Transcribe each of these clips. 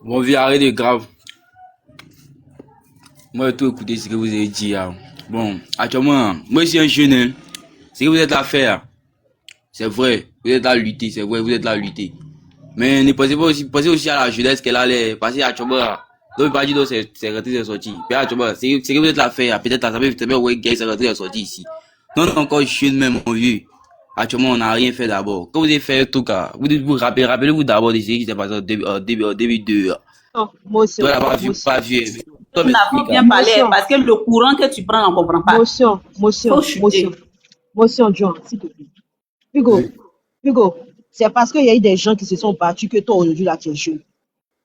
Mon vieux, arrêtez grave. Moi, j'ai tout écouté ce que vous avez dit. Hein. Bon, actuellement, moi, je suis un jeune. Hein. Ce que vous êtes là à faire, c'est vrai. Vous êtes là à lutter, c'est vrai, vous êtes là à lutter. Mais ne pensez aussi à la jeunesse qu'elle allait passer actuellement. Donc, pas dire donc c'est rentré, c'est sorti. Mais actuellement, ce que vous êtes là à faire, peut-être ça fait ouais, gars, c'est rentré, c'est sorti ici. Non, non, encore jeune même, mon vieux. Actuellement, on n'a rien fait d'abord. Quand vous avez fait tout cas, vous rappelez-vous d'abord de ce qui s'est passé au début de. Non, motion. Toi, là-bas, pas vieux. Toi, Nous n'avons bien parlé parce que le courant que tu prends, on ne comprend pas. Motion, John, s'il te plaît. Hugo, c'est parce qu'il y a eu des gens qui se sont battus que toi, aujourd'hui, là, tu es jeune.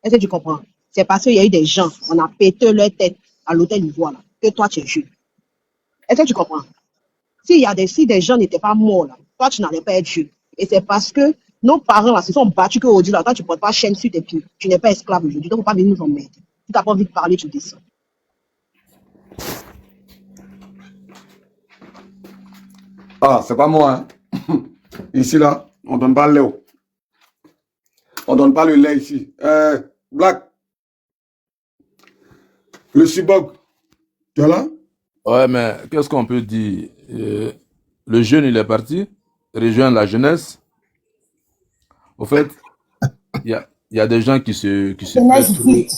Est-ce que tu comprends? C'est parce qu'il y a eu des gens, on a pété leur tête à l'hôtel Ivoire, là, que toi, tu es jeune. Est-ce que tu comprends? Si des gens n'étaient pas morts, là, toi, tu n'allais pas être jeune. Et c'est parce que nos parents, là, se sont battus qu'aujourd'hui, là, toi, tu ne portes pas chaîne sur tes pieds. Tu n'es pas esclave aujourd'hui. Donc, il ne faut pas venir nous emmerder. Si tu n'as pas envie de parler, tu descends. Ah, c'est pas moi. Hein. Ici, là, on donne pas le lait. On donne pas le lait ici. Black. Le cyborg. Tu es là? Ouais, mais qu'est-ce qu'on peut dire? Le jeune, il est parti, rejoindre la jeunesse. Au fait, il y a des gens qui se Jeunesse vide.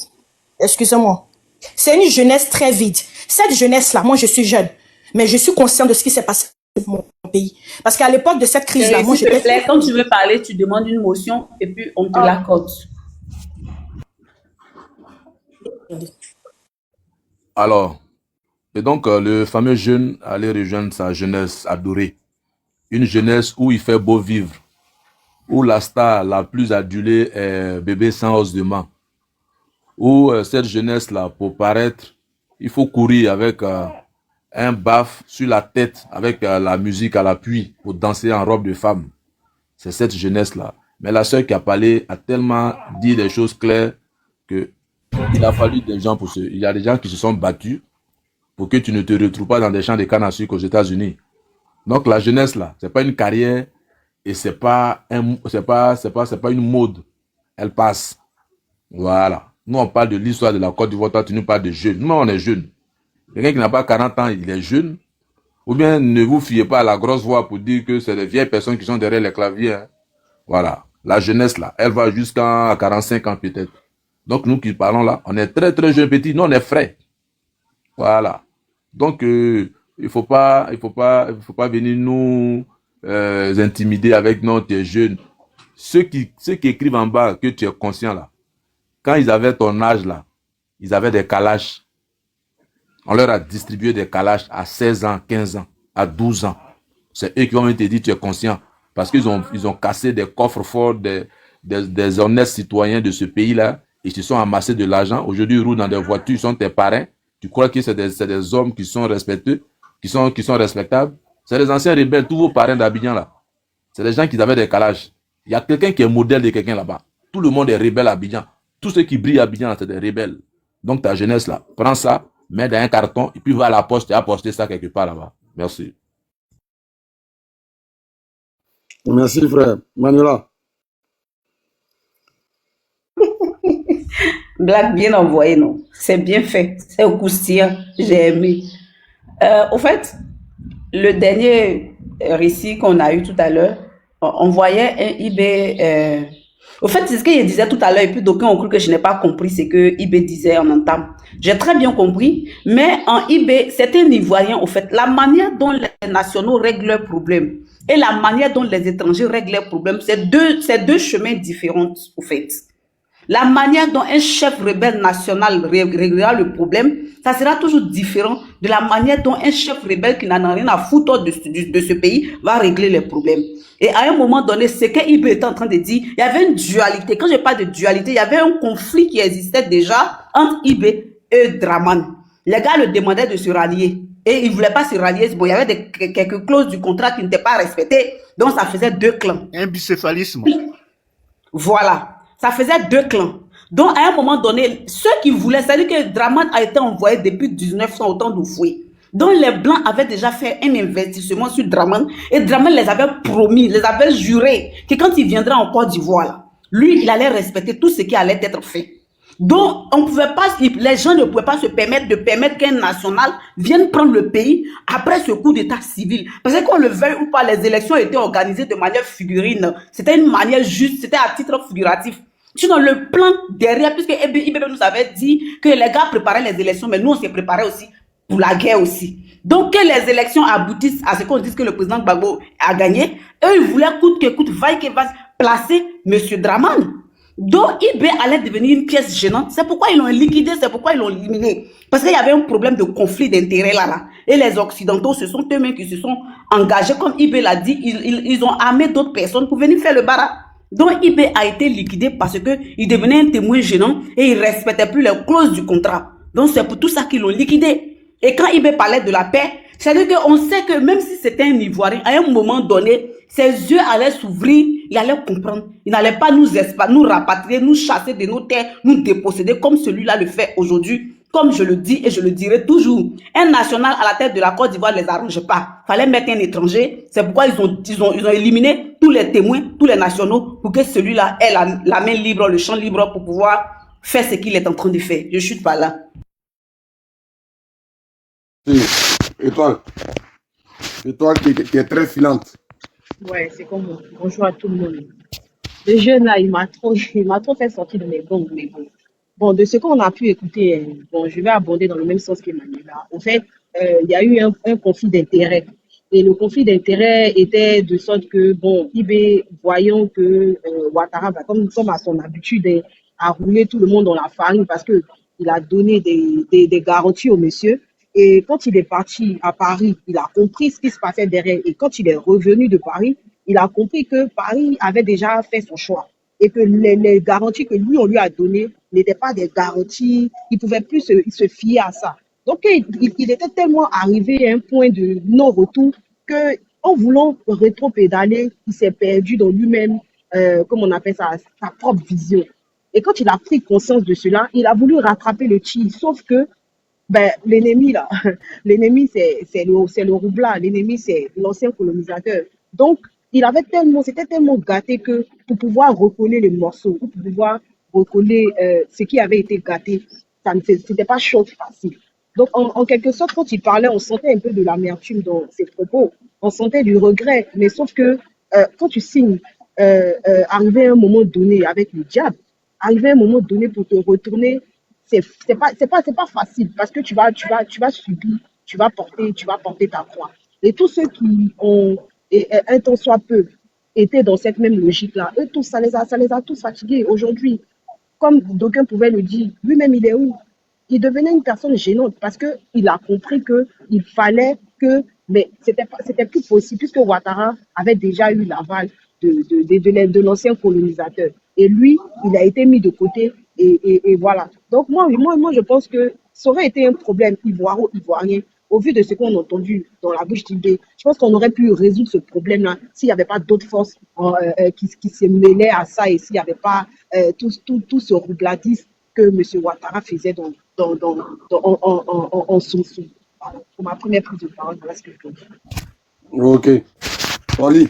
Excusez-moi. C'est une jeunesse très vide. Cette jeunesse-là, moi, je suis jeune, mais je suis conscient de ce qui s'est passé dans mon pays. Parce qu'à l'époque de cette crise-là, moi, S'il te plaît, quand tu veux parler, tu demandes une motion et puis on te l'accorde. Alors, et donc, le fameux jeune allait rejoindre sa jeunesse adorée. Une jeunesse où il fait beau vivre. Où la star la plus adulée est bébé sans os de main. Où cette jeunesse-là, pour paraître, il faut courir avec un baf sur la tête, avec la musique à l'appui, pour danser en robe de femme. C'est cette jeunesse-là. Mais la sœur qui a parlé a tellement dit des choses claires que il a fallu des gens il y a des gens qui se sont battus pour que tu ne te retrouves pas dans des champs de canne à sucre aux États-Unis. Donc la jeunesse là, c'est pas une carrière et c'est pas une mode. Elle passe. Voilà. Nous on parle de l'histoire de la Côte d'Ivoire, toi tu nous parles de jeunes. Nous on est jeunes. Quelqu'un qui n'a pas 40 ans, il est jeune. Ou bien ne vous fiez pas à la grosse voix pour dire que c'est des vieilles personnes qui sont derrière les claviers. Hein. Voilà. La jeunesse là, elle va jusqu'à 45 ans peut-être. Donc nous qui parlons là, on est très très jeunes petits, nous on est frais. Voilà. Donc il faut pas venir nous intimider avec non tu es jeune. Ceux qui écrivent en bas que tu es conscient là, quand ils avaient ton âge là, ils avaient des calaches. On leur a distribué des calaches à 16 ans, 15 ans, à 12 ans. C'est eux qui vont te dire tu es conscient parce qu'ils ont cassé des coffres forts des honnêtes citoyens de ce pays là. Ils se sont amassés de l'argent. Aujourd'hui, ils roulent dans des voitures, ils sont tes parrains. Tu crois que c'est des hommes qui sont respectueux, qui sont respectables? C'est les anciens rebelles, tous vos parrains d'Abidjan là. C'est des gens qui avaient des calages. Il y a quelqu'un qui est modèle de quelqu'un là-bas. Tout le monde est rebelle à Abidjan. Tous ceux qui brillent à Abidjan, c'est des rebelles. Donc ta jeunesse là, prends ça, mets dans un carton et puis va à la poste et à poster ça quelque part là-bas. Merci. Merci frère. Manuela. Black bien envoyé, non? C'est bien fait. C'est au croustillant. J'ai aimé. Au fait, le dernier récit qu'on a eu tout à l'heure, on voyait un IB. Au fait, c'est ce qu'il disait tout à l'heure, et puis d'aucuns ont cru que je n'ai pas compris ce que IB disait en entame. J'ai très bien compris, mais en IB, c'est un Ivoirien, au fait. La manière dont les nationaux règlent leurs problèmes et la manière dont les étrangers règlent leurs problèmes, c'est deux chemins différents, au fait. La manière dont un chef rebelle national réglera le problème, ça sera toujours différent de la manière dont un chef rebelle qui n'en a rien à foutre de ce pays va régler les problèmes. Et à un moment donné, ce qu'Ibé était en train de dire, il y avait une dualité. Quand je parle de dualité, il y avait un conflit qui existait déjà entre Ibé et Draman. Les gars le demandaient de se rallier. Et ils ne voulaient pas se rallier. Bon, il y avait quelques clauses du contrat qui n'étaient pas respectées. Donc, ça faisait deux clans. Un bicéphalisme. Voilà. Ça faisait deux clans. Donc, à un moment donné, ceux qui voulaient, c'est-à-dire que Draman a été envoyé depuis 1900 au temps d'Oufoué. Donc, les Blancs avaient déjà fait un investissement sur Draman et Draman les avait promis, les avait juré que quand il viendra en Côte d'Ivoire, lui, il allait respecter tout ce qui allait être fait. Donc, on pouvait pas, les gens ne pouvaient pas se permettre qu'un national vienne prendre le pays après ce coup d'état civil. Parce que qu'on le veuille ou pas, les élections étaient organisées de manière figurine. C'était une manière juste, c'était à titre figuratif. Sinon, le plan derrière, puisque IBB nous avait dit que les gars préparaient les élections, mais nous, on s'est préparé aussi pour la guerre aussi. Donc, que les élections aboutissent à ce qu'on dise que le président Gbagbo a gagné, eux, ils voulaient coûte que coûte, vaille que vaille, placer M. Draman. Donc, IB allait devenir une pièce gênante. C'est pourquoi ils l'ont liquidé, c'est pourquoi ils l'ont éliminé. Parce qu'il y avait un problème de conflit d'intérêts là. Et les Occidentaux, ce sont eux-mêmes qui se sont engagés, comme IB l'a dit, ils ont armé d'autres personnes pour venir faire le barat. Donc, IB a été liquidé parce qu'il devenait un témoin gênant et il ne respectait plus les clauses du contrat. Donc, c'est pour tout ça qu'ils l'ont liquidé. Et quand IB parlait de la paix, c'est-à-dire qu'on sait que même si c'était un Ivoirien, à un moment donné, ses yeux allaient s'ouvrir, il allait comprendre. Il n'allait pas nous rapatrier, nous chasser de nos terres, nous déposséder comme celui-là le fait aujourd'hui. Comme je le dis et je le dirai toujours, un national à la tête de la Côte d'Ivoire ne les arrange pas. Il fallait mettre un étranger. C'est pourquoi ils ont éliminé tous les témoins, tous les nationaux, pour que celui-là ait la main libre, le champ libre pour pouvoir faire ce qu'il est en train de faire. Je ne chute pas là. Et toi qui es très filante. Ouais, c'est comme moi. Bonjour à tout le monde. Le jeune là, il m'a trop fait sortir de mes gonds, mais bon. Bon, de ce qu'on a pu écouter, bon, je vais abonder dans le même sens qu'Emmanuel. Au fait, il y a eu un conflit d'intérêts. Et le conflit d'intérêts était de sorte que, bon, IB, voyant que Ouattara, comme à son habitude, a roulé tout le monde dans la farine parce que il a donné des garanties au monsieur. Et quand il est parti à Paris, il a compris ce qui se passait derrière. Et quand il est revenu de Paris, il a compris que Paris avait déjà fait son choix. Et que les garanties que lui, on lui a données n'étaient pas des garanties, il ne pouvait plus se fier à ça. Donc, il était tellement arrivé à un point de non-retour qu'en voulant rétro-pédaler, il s'est perdu dans lui-même, comme on appelle ça, sa propre vision. Et quand il a pris conscience de cela, il a voulu rattraper le tir. Sauf que l'ennemi, là, l'ennemi, c'est le roublard, l'ennemi, c'est l'ancien colonisateur. Donc, c'était tellement gâté que pour pouvoir recoller les morceaux, pour pouvoir recoller ce qui avait été gâté, c'était pas chose facile. Donc, en quelque sorte, quand il parlait, on sentait un peu de l'amertume dans ses propos, on sentait du regret, mais sauf que quand tu signes, arrivé à un moment donné avec le diable, arrivé à un moment donné pour te retourner, c'est pas facile parce que tu vas subir, tu vas porter ta croix. Et tous ceux qui ont, un temps soit peu, été dans cette même logique-là, eux tous, ça les a tous fatigués. Aujourd'hui, comme d'aucuns pouvaient le dire, lui-même, il est où? Il devenait une personne gênante parce qu'il a compris qu'il fallait que, mais c'était plus possible puisque Ouattara avait déjà eu l'aval de l'ancien colonisateur. Et lui, il a été mis de côté et voilà. Donc moi, je pense que ça aurait été un problème ivoirien au vu de ce qu'on a entendu dans la bouche d'Ibé. Je pense qu'on aurait pu résoudre ce problème-là s'il n'y avait pas d'autres forces qui se mêlaient à ça et s'il n'y avait pas tout ce roubladisme que M. Ouattara faisait en sous. Voilà. Pour ma première prise de parole, voilà ce que je peux dire. Ok. Oli.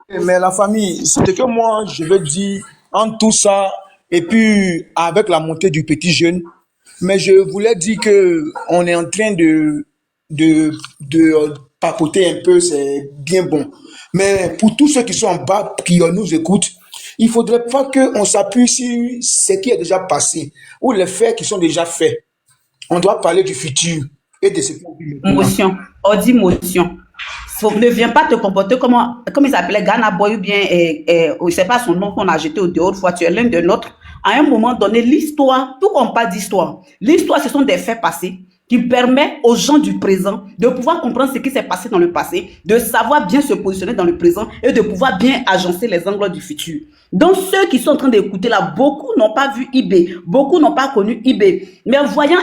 Mais la famille, c'est que moi, je veux dire, en tout ça, et puis avec la montée du petit jeune, mais je voulais dire que on est en train de papoter un peu, c'est bien bon. Mais pour tous ceux qui sont en bas, qui nous écoutent, il faudrait pas qu'on s'appuie sur ce qui est déjà passé ou les faits qui sont déjà faits. On doit parler du futur et de ce qu'on vit maintenant. Motion, on dit motion. Ne viens pas te comporter comme il s'appelait Ghana Boy ou bien, je sais pas son nom qu'on a jeté au dehors, fois tu es l'un de nôtres. À un moment donné, l'histoire, tout qu'on parle d'histoire, l'histoire, ce sont des faits passés qui permettent aux gens du présent de pouvoir comprendre ce qui s'est passé dans le passé, de savoir bien se positionner dans le présent et de pouvoir bien agencer les angles du futur. Donc, ceux qui sont en train d'écouter là, beaucoup n'ont pas vu IB, beaucoup n'ont pas connu IB. Mais voyant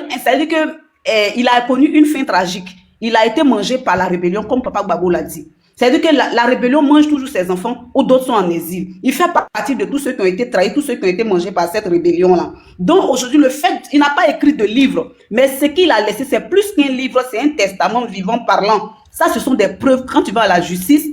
c'est-à-dire que il a connu une fin tragique. Il a été mangé par la rébellion, comme Papa Gbagbo l'a dit. C'est-à-dire que la rébellion mange toujours ses enfants ou d'autres sont en exil. Il fait partie de tous ceux qui ont été trahis, tous ceux qui ont été mangés par cette rébellion-là. Donc aujourd'hui, le fait, il n'a pas écrit de livre, mais ce qu'il a laissé, c'est plus qu'un livre, c'est un testament vivant parlant. Ça, ce sont des preuves. Quand tu vas à la justice,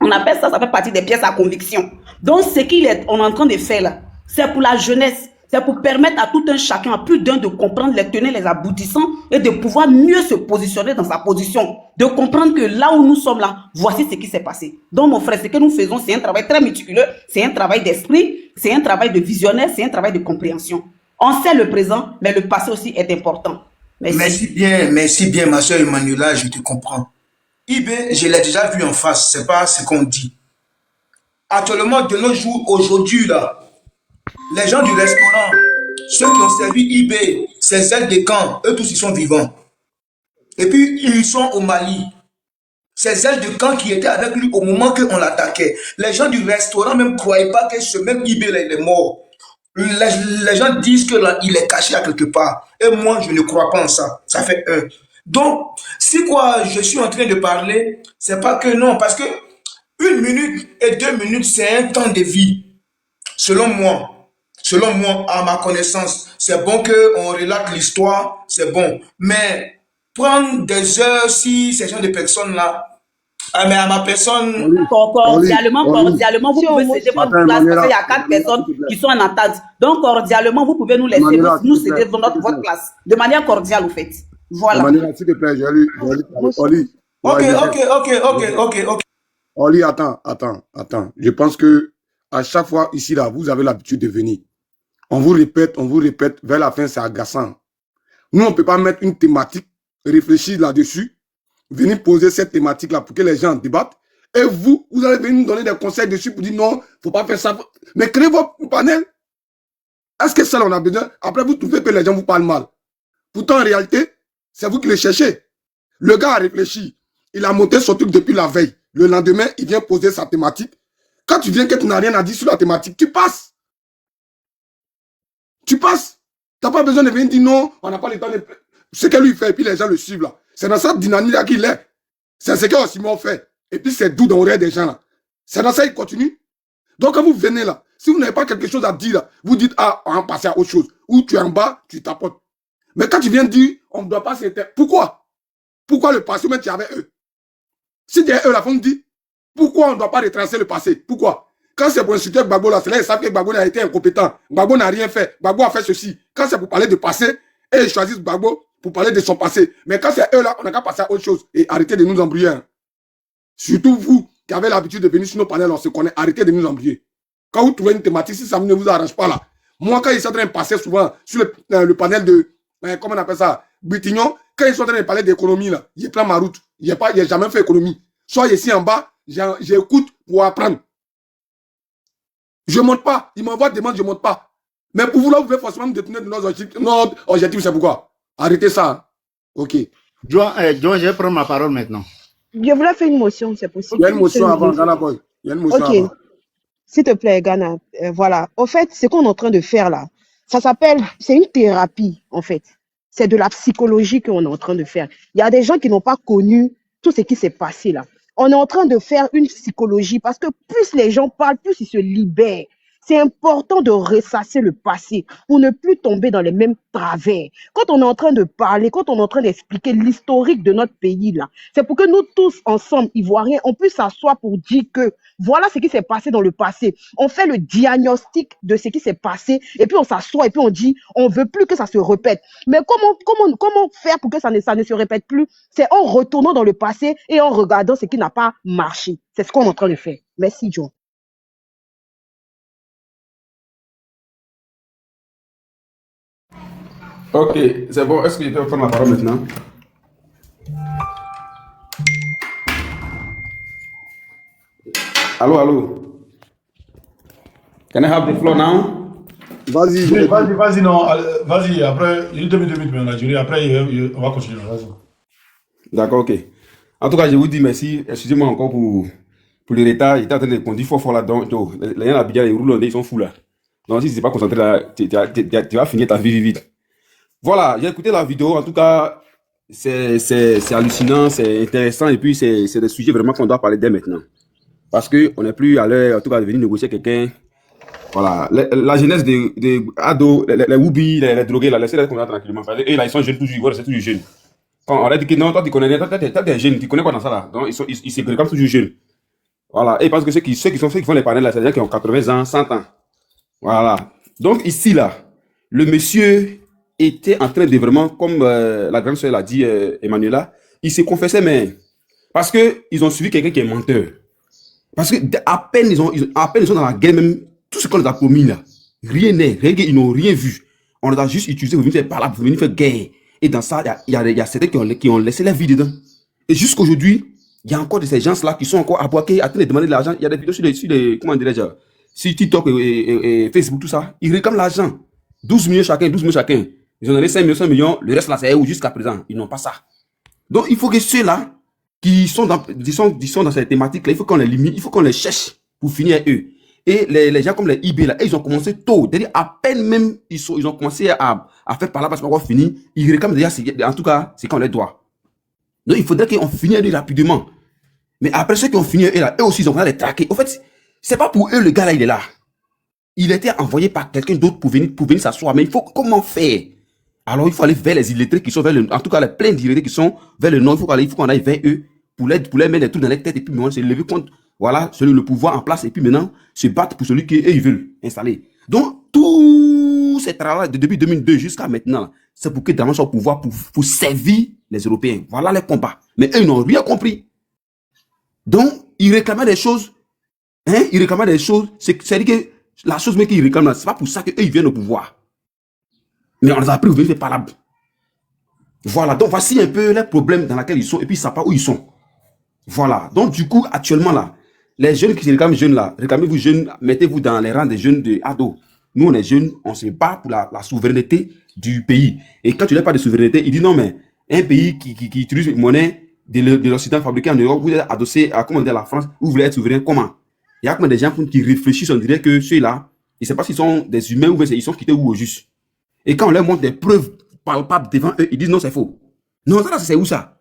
on appelle ça, ça fait partie des pièces à conviction. Donc ce qu'on est en train de faire là, C'est pour la jeunesse. C'est pour permettre à tout un chacun, à plus d'un, de comprendre les tenants, les aboutissants et de pouvoir mieux se positionner dans sa position. De comprendre que là où nous sommes là, voici ce qui s'est passé. Donc, mon frère, ce que nous faisons, c'est un travail très méticuleux, c'est un travail d'esprit, c'est un travail de visionnaire, c'est un travail de compréhension. On sait le présent, mais le passé aussi est important. Merci bien, ma soeur Emmanuela, je te comprends. IB, je l'ai déjà vu en face, c'est pas ce qu'on dit. Actuellement, de nos jours, aujourd'hui, là, les gens du restaurant, ceux qui ont servi IB, ces aides de camp, eux tous, ils sont vivants. Et puis, ils sont au Mali. Ces aides de camp qui étaient avec lui au moment qu'on l'attaquait. Les gens du restaurant même ne croyaient pas que ce même IB, là, il est mort. Les gens disent qu'il est caché à quelque part. Et moi, je ne crois pas en ça. Ça fait un. Donc, si quoi je suis en train de parler, c'est pas que non, parce que 1 minute et 2 minutes, c'est un temps de vie. Selon moi, à ma connaissance, c'est bon qu'on relate l'histoire, c'est bon. Mais prendre des heures si ces gens de personnes-là, mais à ma personne, Cordialement, vous Si on pouvez céder votre Attends, place parce Emmanuela, qu'il y a 4 personnes qui sont en attente. Donc, cordialement, vous pouvez nous laisser, Emmanuela, nous s'il te céder plaît, votre place. De manière cordiale, au fait. Voilà. Emmanuela, s'il te plaît, je vais lui parler. Oli, ok. Oli, attends. Je pense que à chaque fois ici, là, vous avez l'habitude de venir. On vous répète, vers la fin, c'est agaçant. Nous, on ne peut pas mettre une thématique, réfléchir là-dessus, venir poser cette thématique-là pour que les gens débattent. Et vous allez venir nous donner des conseils dessus pour dire non, il ne faut pas faire ça. Mais créez votre panel. Est-ce que ça, on a besoin? Après, vous trouvez que les gens vous parlent mal. Pourtant, en réalité, c'est vous qui les cherchez. Le gars a réfléchi. Il a monté son truc depuis la veille. Le lendemain, il vient poser sa thématique. Quand tu viens que tu n'as rien à dire sur la thématique, tu passes. Tu passes. Tu n'as pas besoin de venir dire non, on n'a pas le temps de... Ce que lui fait, et puis les gens le suivent là. C'est dans cette dynamique-là qu'il est. C'est ce que Simon fait. Et puis c'est doux dans l'oreille des gens là. C'est dans ça qu'il continue. Donc quand vous venez là, si vous n'avez pas quelque chose à dire là, vous dites, ah, on va passer à autre chose. Ou tu es en bas, tu tapotes. Mais quand tu viens dire, on ne doit pas s'intéresser. Pourquoi? Pourquoi le passé, même tu es avec eux? Si tu es eux, la femme dit, pourquoi on ne doit pas retracer le passé? Pourquoi? Quand c'est pour insulter Gbagbo là, c'est là ils savent que Gbagbo a été incompétent. Gbagbo n'a rien fait. Gbagbo a fait ceci. Quand c'est pour parler de passé, et ils choisissent Gbagbo pour parler de son passé. Mais quand c'est eux là, on n'a qu'à passer à autre chose. Et arrêtez de nous embrouiller. Surtout vous qui avez l'habitude de venir sur nos panels, on se connaît. Arrêtez de nous embrouiller. Quand vous trouvez une thématique, si ça ne vous arrange pas là. Moi, quand ils sont en train de passer souvent sur le panel de, comment on appelle ça, Britignon, quand ils sont en train de parler d'économie là, je prends ma route. Il n'a jamais fait économie. Soit ici en bas, j'écoute pour apprendre. Je ne monte pas. Ils m'envoient des demandes, je ne monte pas. Mais pour vous là, vous pouvez forcément me détourner de nos objectifs. Notre objectif, c'est pourquoi? Arrêtez ça. Ok. Joan, je vais prendre ma parole maintenant. Je voulais faire une motion, c'est possible. Il y a une motion avant, Ghana Boy. Il y a une motion Ok, avant. s'il te plaît, Ghana. Voilà. Au fait, ce qu'on est en train de faire là, ça s'appelle, c'est une thérapie, en fait. C'est de la psychologie qu'on est en train de faire. Il y a des gens qui n'ont pas connu tout ce qui s'est passé là. On est en train de faire une psychologie parce que plus les gens parlent, plus ils se libèrent. C'est important de ressasser le passé pour ne plus tomber dans les mêmes travers. Quand on est en train de parler, quand on est en train d'expliquer l'historique de notre pays là, c'est pour que nous tous ensemble, Ivoiriens, on puisse s'asseoir pour dire que voilà ce qui s'est passé dans le passé. On fait le diagnostic de ce qui s'est passé et puis on s'assoit et puis on dit on veut plus que ça se répète. Mais comment faire pour que ça ne se répète plus? C'est en retournant dans le passé et en regardant ce qui n'a pas marché. C'est ce qu'on est en train de faire. Merci, Joe. Ok, c'est bon. Est-ce que je peux prendre la parole maintenant? Allô? Can I have the floor now? Vas-y. Oui, vas-y, non, vas-y, après, il y a 2 minutes mais on a duré, après, on va continuer, vas-y. D'accord, ok. En tout cas, je vous dis merci. Excusez-moi encore pour le retard. J'étais en train de conduire fort là-dedans. Les gens à Abidjan, ils roulent, ils sont fous là. Donc, si tu n'es pas concentré là, tu vas finir ta vie vite. Voilà, j'ai écouté la vidéo. En tout cas, c'est hallucinant, c'est intéressant. Et puis, c'est des sujets vraiment qu'on doit parler dès maintenant. Parce qu'on n'est plus à l'heure, en tout cas, de venir négocier quelqu'un. Voilà, la jeunesse des ados, les woubi, les drogués, là, laissez-les comme ça tranquillement. Et là, ils sont jeunes, toujours, c'est toujours jeunes. Quand on a dit que non, toi, tu connais rien, toi, t'es jeune, tu connais quoi dans ça là? Donc, ils se comme toujours jeunes. Voilà, et parce que ceux qui font les panels là, c'est des gens qui ont 80 ans, 100 ans. Voilà, Donc ici, là, le monsieur était en train de vraiment, comme la grande sœur l'a dit, Emmanuela, il se confessait, mais parce qu'ils ont suivi quelqu'un qui est menteur. Parce que à peine à peine ils sont dans la guerre, même tout ce qu'on les a promis là, rien n'est, ils n'ont rien vu. On les a juste utilisés pour venir faire par là, pour venir faire guerre. Et dans ça, il y a certains qui ont laissé la vie dedans. Et jusqu'aujourd'hui, il y a encore de ces gens-là qui sont encore aboqués, en train de demander de l'argent. Il y a des vidéos sur les comment dirais-je, sur TikTok et Facebook, tout ça. Ils réclament l'argent. 12 millions chacun, 12 millions chacun. Ils ont donné 5 millions, 5 millions. Le reste là, c'est où jusqu'à présent. Ils n'ont pas ça. Donc, il faut que ceux-là qui sont dans cette thématique-là, il faut qu'on les limite, il faut qu'on les cherche pour finir eux. Et les gens comme les IB, là, ils ont commencé tôt. C'est-à-dire, à peine même, ils ont commencé à faire par là parce qu'on va finir. Ils réclament déjà, en tout cas, c'est qu'on les doit. Donc, il faudrait qu'on finisse eux rapidement. Mais après ceux qui ont fini, eux aussi, ils ont commencé à les traquer. En fait, c'est pas pour eux, le gars là, il est là. Il était envoyé par quelqu'un d'autre pour venir s'asseoir. Mais il faut, comment faire? Alors, il faut aller vers les illettrés qui sont vers le, en tout cas, les pleins d'illettrés qui sont vers le nord. Il faut qu'on aille vers eux pour les mettre les trucs dans les têtes et puis maintenant, se lever contre, voilà, le pouvoir en place et puis maintenant, se battre pour celui qu'eux, ils veulent installer. Donc, tout ce travail de depuis 2002 jusqu'à maintenant, c'est pour que Draman soit au pouvoir pour servir les Européens. Voilà les combats. Mais eux, ils n'ont rien compris. Donc, ils réclamaient des choses. Hein, ils réclamaient des choses. C'est-à-dire que la chose même qu'ils réclament, c'est pas pour ça qu'eux, ils viennent au pouvoir. Mais on les a appris, vous venez faire palabre. Voilà. Donc, voici un peu les problèmes dans lesquels ils sont et puis ils ne savent pas où ils sont. Voilà. Donc, du coup, actuellement, là, les jeunes qui se réclament jeunes, là, réclamez-vous jeunes, mettez-vous dans les rangs des jeunes de ados. Nous, on est jeunes, on se bat pour la souveraineté du pays. Et quand tu n'as pas de souveraineté, il dit non, mais un pays qui utilise une monnaie de l'Occident fabriqué en Europe, vous êtes adossé à, comment dire, la France, vous voulez être souverain, comment? Il y a des gens qui réfléchissent, on dirait que ceux-là, je ne sais pas s'ils sont des humains ou bien ils sont quittés ou au juste. Et quand on leur montre des preuves palpables devant eux, ils disent non, c'est faux. Non, ça, c'est où ça?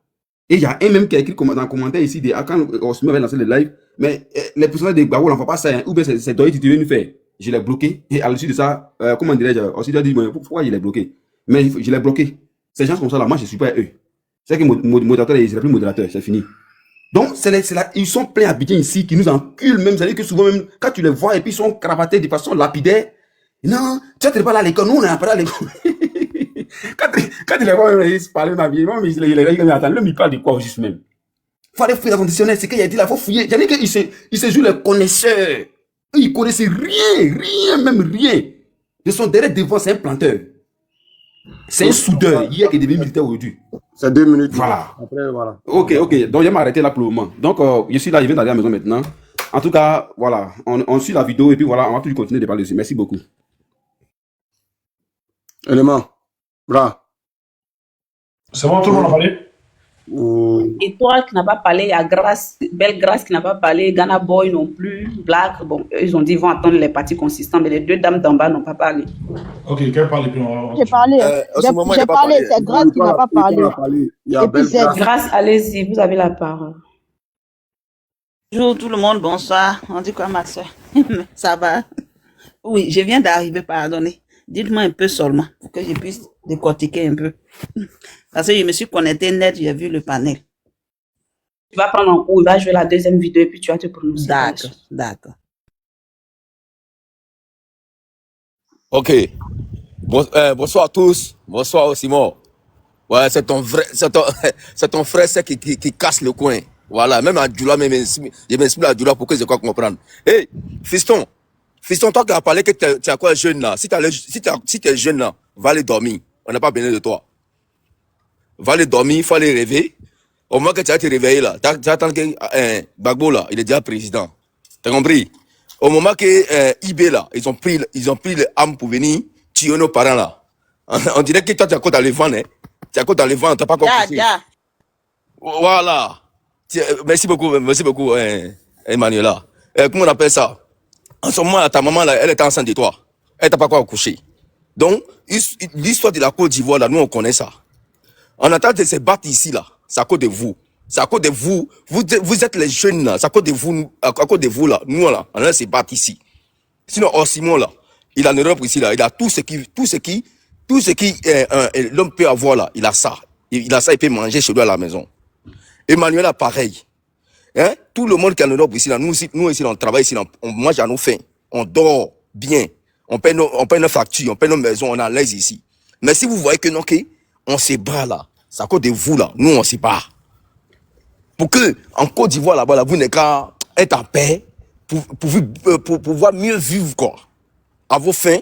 Et il y a un même qui a écrit dans un commentaire ici, quand on se met à lancer le live, mais les personnages de Gbagbo, on ne voit pas ça, hein, ou bien c'est Doy qui devait nous faire. Je l'ai bloqué, et à l'issue de ça, comment dirais-je, aussi je dit, pourquoi il est bloqué? Mais je l'ai bloqué. Ces gens comme ça, là, moi, je ne suis pas eux. C'est que modérateur, il n'est plus modérateur, c'est fini. Donc, ils sont pleins d'habitants ici qui nous enculent même. C'est-à-dire que souvent, même quand tu les vois et puis ils sont cravatés de façon lapidaire, non, tu n'es pas là à l'école, nous on n'est pas là à l'école. quand tu les vois, ils se parlent dans la vie, mais attends, l'homme il parle de quoi juste même? Il faut aller fouiller dans son dictionnaire, c'est qu'il a dit là, il faut fouiller. C'est-à-dire qu'ils se jouent les connaisseurs. Eux, ils connaissent rien, même rien. De son derrière devant, c'est un planteur. C'est un soudeur, hier qui est devenu militaire aujourd'hui. C'est 2 minutes. Voilà. Après, voilà. Ok. Donc, je vais m'arrêter là pour le moment. Donc, je suis là, je viens d'aller à la maison maintenant. En tout cas, voilà. On suit la vidéo et puis voilà, on va toujours continuer de parler dessus. Merci beaucoup. Élément. Bra. C'est bon, tout le monde a parlé? Et toi qui n'as pas parlé, il y a Grâce, Belle Grâce qui n'a pas parlé, Ghana Boy non plus, Black, bon, eux, ils ont dit qu'ils vont attendre les parties consistantes, mais les deux dames d'en bas n'ont pas parlé. Ok, quel parle puis J'ai parlé. J'ai parlé, c'est Grâce qui n'a pas parlé. Il y a Et puis c'est Grâce, allez-y, vous avez la parole. Bonjour tout le monde, bonsoir. On dit quoi ma soeur? Ça va? Oui, je viens d'arriver, pardonnez. Dites-moi un peu seulement pour que je puisse décortiquer un peu. Parce que je me suis connecté net, j'ai vu le panel. Tu vas prendre en cours, il va jouer la deuxième vidéo et puis tu vas te prononcer. D'accord. Ok. Bonsoir à tous. Bonsoir Simon. Ouais, c'est ton frère c'est qui casse le coin. Voilà, même à Djoula, je m'explique à Djoula pour que je puisse comprendre. Hey, fiston, toi qui as parlé que tu as quoi jeune là, si tu es jeune là, va aller dormir. On n'a pas besoin de toi. Va aller dormir, il faut aller rêver. Au moment que tu vas te réveiller là, tu attends que Gbagbo là, il est déjà président. T'as compris? Au moment que IB là, ils ont pris les armes pour venir tuer nos parents là. On dirait que toi tu as quoi dans le vent, hein? Tu as quoi dans le vent, t'as pas compris. Voilà. Merci beaucoup, Emmanuela. Comment on appelle ça? En ce moment, ta maman, là, elle était enceinte de toi. Elle t'a pas quoi accoucher. Donc, l'histoire de la Côte d'Ivoire, là, nous, on connaît ça. En attendant de se battre ici, là, c'est à cause de vous. C'est à cause de vous. Vous êtes les jeunes, là. C'est à cause de vous, là. Nous, là, on a se battre ici. Sinon, Simon, là, il a en Europe ici, là. Il a tout ce qui l'homme peut avoir, là. Il a ça. Il peut manger chez lui à la maison. Emmanuel, pareil. Hein? Tout le monde qui est en Europe ici, là, nous ici, on travaille ici, on mange à nos faim. On dort bien. on paye nos factures, on paye nos maisons, on est à l'aise ici. Mais si vous voyez que non, on se bat là, c'est à cause de vous là, nous on se bat. Pour que, en Côte d'Ivoire là-bas, là, vous n'êtes qu'à être en paix, pour pouvoir mieux vivre quoi, à vos fins,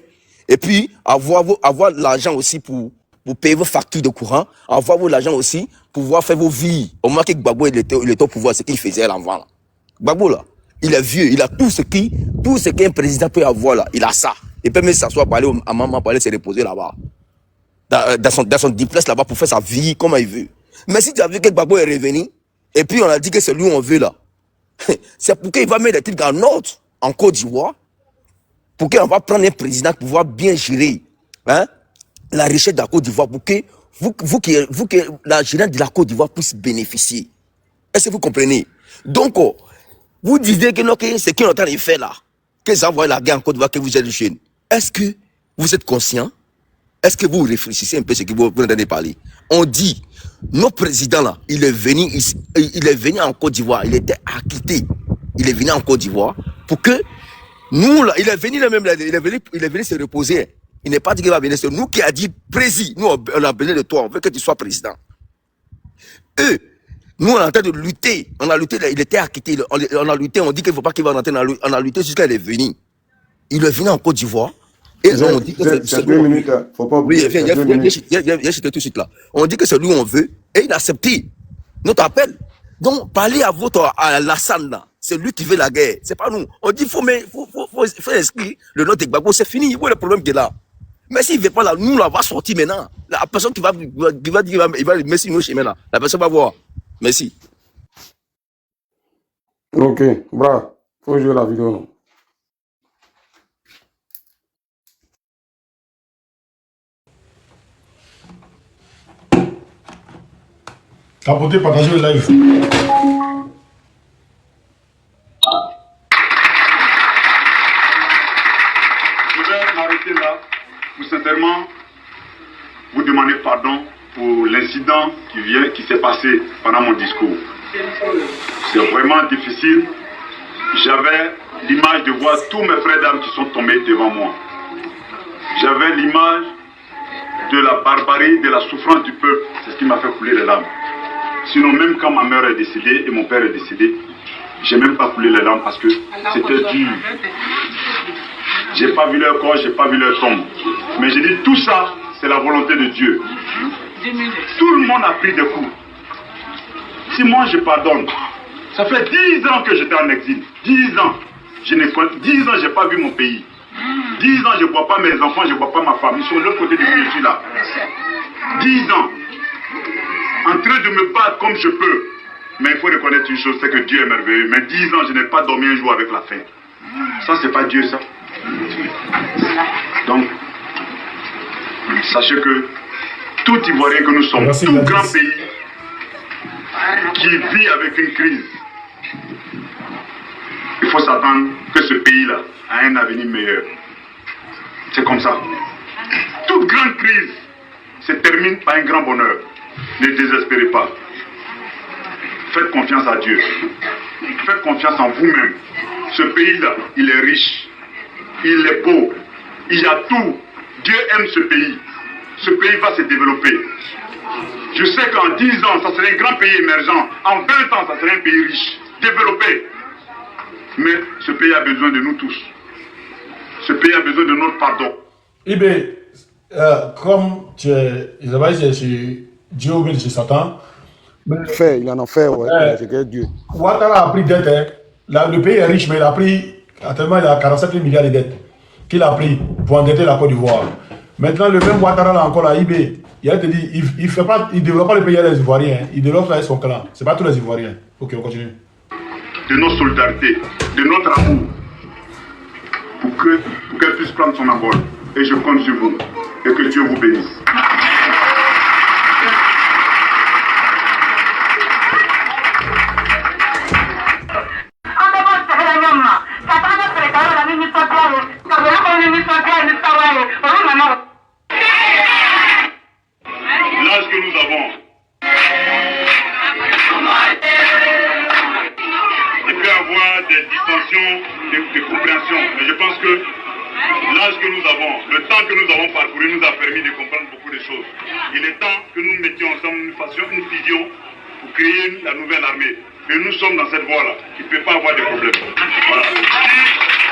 et puis avoir l'argent aussi pour payer vos factures de courant, avoir l'argent aussi pour pouvoir faire vos vies. Au moins que Gbagbo il était au pouvoir, ce qu'il faisait avant là. Gbagbo là, il est vieux, il a tout ce qu'un président peut avoir là, il a ça. Il peut même s'asseoir, parler à maman, parler, se reposer là-bas. Dans son duplex là-bas pour faire sa vie comme il veut. Mais si tu as vu que Gbagbo est revenu, et puis on a dit que c'est lui on veut là, c'est pour qu'il va mettre des trucs en ordre en Côte d'Ivoire, pour qu'on va prendre un président pour pouvoir bien gérer la richesse de la Côte d'Ivoire, pour que vous que la gérante de la Côte d'Ivoire puisse bénéficier. Est-ce que vous comprenez? Donc, vous disiez que non, que ce qu'on est en train de faire là, que ça va la guerre en Côte d'Ivoire, que vous êtes jeune. Est-ce que vous êtes conscient? Est-ce que vous réfléchissez un peu ce que vous entendez parler? On dit, notre président là, il est venu en Côte d'Ivoire, il était acquitté. Il est venu en Côte d'Ivoire pour que nous là, il est venu se reposer. Il n'est pas dit qu'il va venir, c'est nous qui a dit président. Nous on a besoin de toi, on veut que tu sois président. Eux, nous on est en train de lutter. On a lutté, il était acquitté, on a lutté, on dit qu'il ne faut pas qu'il va rentrer, on a lutté jusqu'à il est venu. Il est venu en Côte d'Ivoire. Et on dit que c'est 2 minutes, faut pas oublier. Oui, viens tout de suite là. On dit que c'est lui on veut, et il a accepté notre appel. Donc, parlez à Lassane là. C'est lui qui veut la guerre. C'est pas nous. On dit, faut inscrire le nom de Gbagbo, c'est fini. Où est le problème qui est là? Mais s'il ne veut pas là, nous, là, va sortir maintenant. La personne qui va dire qu'il va mettre sur nos chemins là, la personne va voir. Merci. Ok, bravo. Faut jouer la vidéo, non? Capotez, partagez le live. Je vais m'arrêter là pour sincèrement vous demander pardon pour l'incident qui s'est passé pendant mon discours. C'est vraiment difficile. J'avais l'image de voir tous mes frères d'armes qui sont tombés devant moi. J'avais l'image de la barbarie, de la souffrance du peuple. C'est ce qui m'a fait couler les larmes. Sinon, même quand ma mère est décédée et mon père est décédé, j'ai même pas coulé les larmes parce que c'était dur. J'ai pas vu leur corps, j'ai pas vu leur tombe. Mais j'ai dit tout ça, c'est la volonté de Dieu. Tout le monde a pris des coups. Si moi je pardonne, ça fait 10 ans que j'étais en exil. 10 ans. 10 ans, j'ai pas vu mon pays. 10 ans, je vois pas mes enfants, je vois pas ma femme. Ils sont de l'autre côté du pays, je suis là. 10 ans. En train de me battre comme je peux. Mais il faut reconnaître une chose, c'est que Dieu est merveilleux. Mais 10 ans, je n'ai pas dormi un jour avec la faim. Ça, c'est pas Dieu, ça. Donc, sachez que tout Ivoirien que nous sommes, tout grand pays qui vit avec une crise, il faut s'attendre que ce pays-là a un avenir meilleur. C'est comme ça. Toute grande crise se termine par un grand bonheur. Ne désespérez pas. Faites confiance à Dieu. Faites confiance en vous-même. Ce pays-là, il est riche. Il est beau. Il y a tout. Dieu aime ce pays. Ce pays va se développer. Je sais qu'en 10 ans, ça serait un grand pays émergent. En 20 ans, ça serait un pays riche, développé. Mais ce pays a besoin de nous tous. Ce pays a besoin de notre pardon. Ibé, comme tu es, je sais pas si c'est chez Dieu ou bien chez Satan. Fait, il en a fait, ouais, c'est que Dieu. Ouattara a pris dette. Hein. Le pays est riche, mais il a pris, actuellement, il a 47 milliards de dettes qu'il a pris pour endetter la Côte d'Ivoire. Maintenant, le même Ouattara, là encore, là, Ibé, il a dit, il ne développe pas le pays des Ivoiriens, hein. Il développe avec son clan. Ce n'est pas tous les Ivoiriens. Ok, on continue. De notre solidarité, de notre amour, pour qu'elle puisse prendre son envol. Et je compte sur vous. Et que Dieu vous bénisse. L'âge que nous avons, il peut y avoir des distensions de compréhension. Mais je pense que l'âge l'âge que nous avons, le temps que nous avons parcouru nous a permis de comprendre beaucoup de choses. Il est temps que nous mettions ensemble, nous fassions une fusion pour créer la nouvelle armée. Mais nous sommes dans cette voie-là. Il ne peut pas avoir de problème. Voilà. Si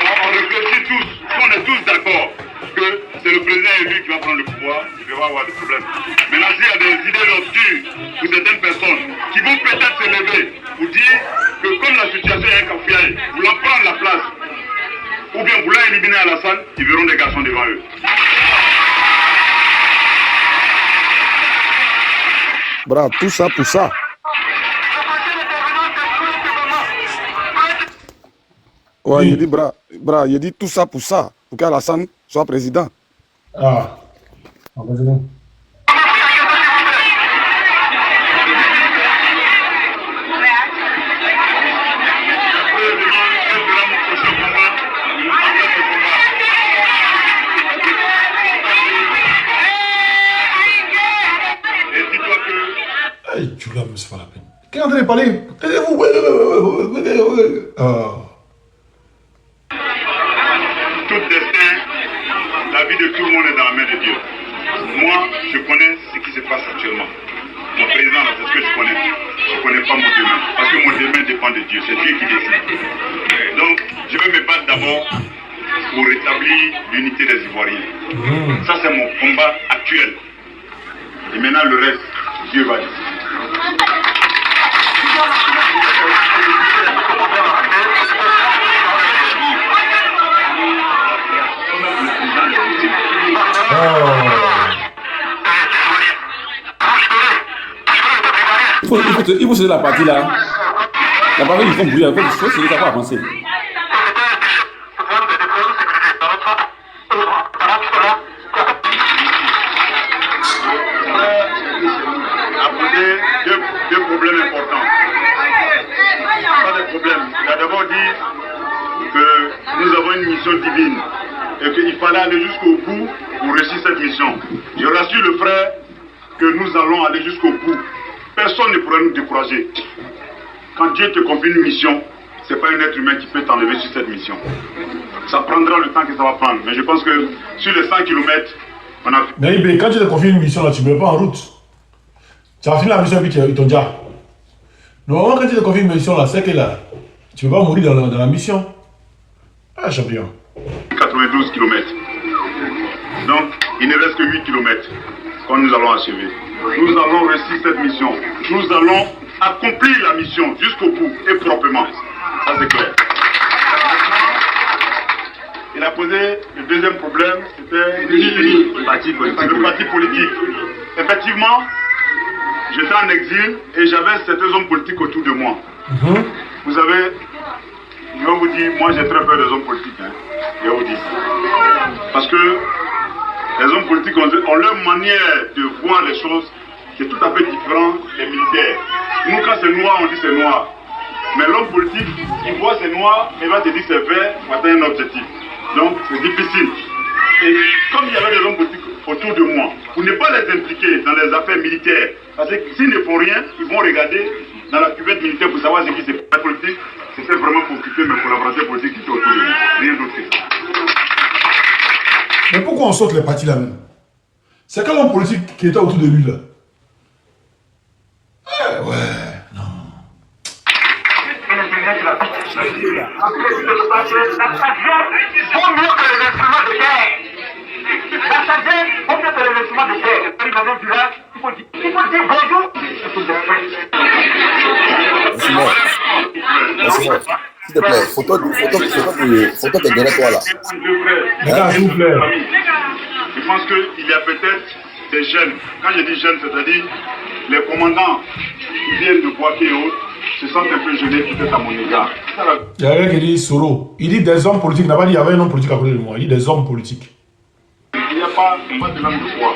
on réfléchit tous, si on est tous d'accord que c'est le président élu qui va prendre le pouvoir, il ne peut pas avoir de problème. Maintenant, s'il y a des idées obscures pour certaines personnes qui vont peut-être se lever pour dire que comme la situation est cafouillée, voulant prendre la place, ou bien voulant éliminer Alassane, ils verront des garçons devant eux. Bra, tout ça pour ça. Ouais, il dit, bra, il dit tout ça pour ça, pour qu'Alassane soit président. Ah, vas-y. Hey, tu l'as, mais c'est pas la peine. Qui est en train de parler? Taisez-vous. Tout destin, la vie de tout le monde est dans la main de Dieu. Moi, je connais ce qui se passe actuellement. Mon président, c'est ce que je connais. Je ne connais pas mon demain. Parce que mon demain dépend de Dieu. C'est Dieu qui décide. Donc, je vais me battre d'abord pour rétablir l'unité des Ivoiriens. Ça, c'est mon combat actuel. Et maintenant, le reste, Dieu va décider. Il faut céder la partie là. La partie, ils font bouillir. Il faut céder ça pour avancer. A posé deux problèmes importants. Pas de problème. Il a d'abord dit que nous avons une mission divine et qu'il fallait aller jusqu'au bout pour réussir cette mission. Je rassure le frère que nous allons aller jusqu'au bout. Personne ne pourra nous décourager. Quand Dieu te confie une mission, ce n'est pas un être humain qui peut t'enlever sur cette mission. Ça prendra le temps que ça va prendre. Mais je pense que sur les 100 km, on a... Mais quand tu te confies une mission, là, tu ne mets pas en route. Tu as fini la mission et puis ils t'ont déjà. Normalement, quand tu te confies une mission, là, c'est que là, tu ne peux pas mourir dans la mission. Ah, champion. 92 km. Donc, il ne reste que 8 km quand nous allons achever. Nous allons réussir cette mission. Nous allons accomplir la mission jusqu'au bout et proprement. Ça, c'est clair. Il a posé le deuxième problème, c'était le parti politique. Effectivement, j'étais en exil et j'avais certains hommes politiques autour de moi. Vous savez, je vais vous dire, moi j'ai très peur des hommes politiques. Hein, je vais vous dire. Parce que les hommes politiques ont leur manière de voir les choses qui est tout à fait différente des militaires. Nous, quand c'est noir, on dit c'est noir. Mais l'homme politique, il voit c'est noir, il va te dire c'est vert pour atteindre un objectif. Donc c'est difficile. Et comme il y avait des hommes politiques autour de moi, pour ne pas les impliquer dans les affaires militaires, parce que s'ils ne font rien, ils vont regarder dans la cuvette militaire pour savoir ce qui se passe. La politique, c'était vraiment pour occuper mes collaborateurs politiques qui étaient autour de moi. Rien d'autre que ça. Mais pourquoi on saute les partis là même? C'est quel homme politique qui était autour de lui là? Ouais, non. Vaut mieux que les instruments de guerre. La sagesse vaut mieux que les instruments de guerre. Dans un village, il faut dire bonjour. S'il te plaît, photo que derrière toi là. S'il vous plaît. Je pense qu'il y a peut-être des jeunes. Quand je dis jeunes, c'est-à-dire les commandants qui viennent de Boaké et autres, se sentent un peu gênés peut-être à mon égard. Il y a quelqu'un qui dit Soro. Il dit des hommes politiques. Il n'a pas dit il y avait un homme politique à côté de moi. Il dit des hommes politiques. Il n'y a pas de langue de bois.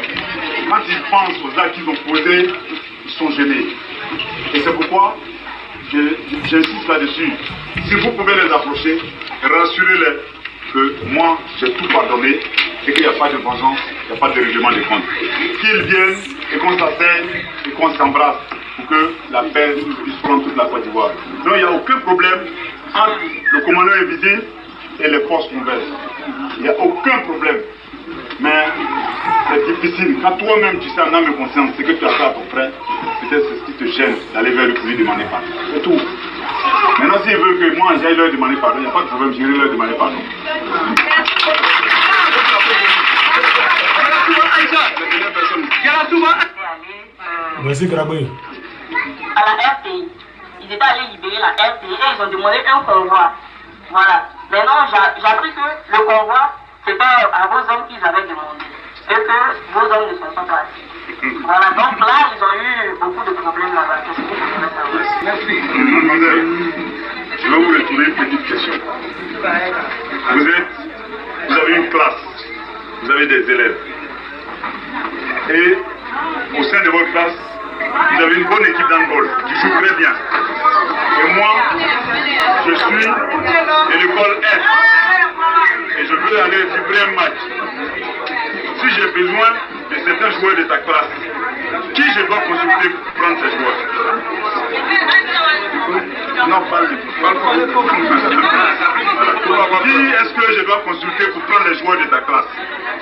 Quand ils pensent aux actes qu'ils ont posés, ils sont gênés. Et c'est pourquoi j'insiste là-dessus. Si vous pouvez les approcher, rassurez-les que moi, j'ai tout pardonné et qu'il n'y a pas de vengeance, il n'y a pas de règlement de compte. Qu'ils viennent et qu'on s'asseye et qu'on s'embrasse pour que la paix puisse prendre toute la Côte d'Ivoire. Donc il n'y a aucun problème entre le commandant invisible et les forces nouvelles. Il n'y a aucun problème. Mais c'est difficile. Quand toi-même tu sais en âme et conscience ce que tu as fait à ton frère, peut-être c'est ce qui te gêne d'aller vers lui pour lui demander pardon. C'est tout. Maintenant, s'il veut que moi j'aille leur demander pardon, il n'y a pas de problème, je vais leur demander pardon. Merci, Graboué. À la RPI. Ils étaient allés libérer la RPI et ils ont demandé un convoi. Voilà. Maintenant, j'ai appris que le convoi, c'était à vos hommes qu'ils avaient demandé. Et que vos hommes ne sont pas passés. Voilà. Donc là, ils ont eu beaucoup de problèmes là-bas. Qu'est-ce que vous voulez savoir? Merci. Mademoiselle, je vais vous retourner une petite question. Vous avez une classe. Vous avez des élèves. Et au sein de votre classe, vous avez une bonne équipe d'handball qui joue très bien. Et moi, je suis de l'école F. Et je veux aller vibrer un match. Si j'ai besoin de certains joueurs de ta classe, qui je dois consulter pour prendre ces joueurs? Non, parle. Qui est-ce que je dois consulter pour prendre les joueurs de ta classe?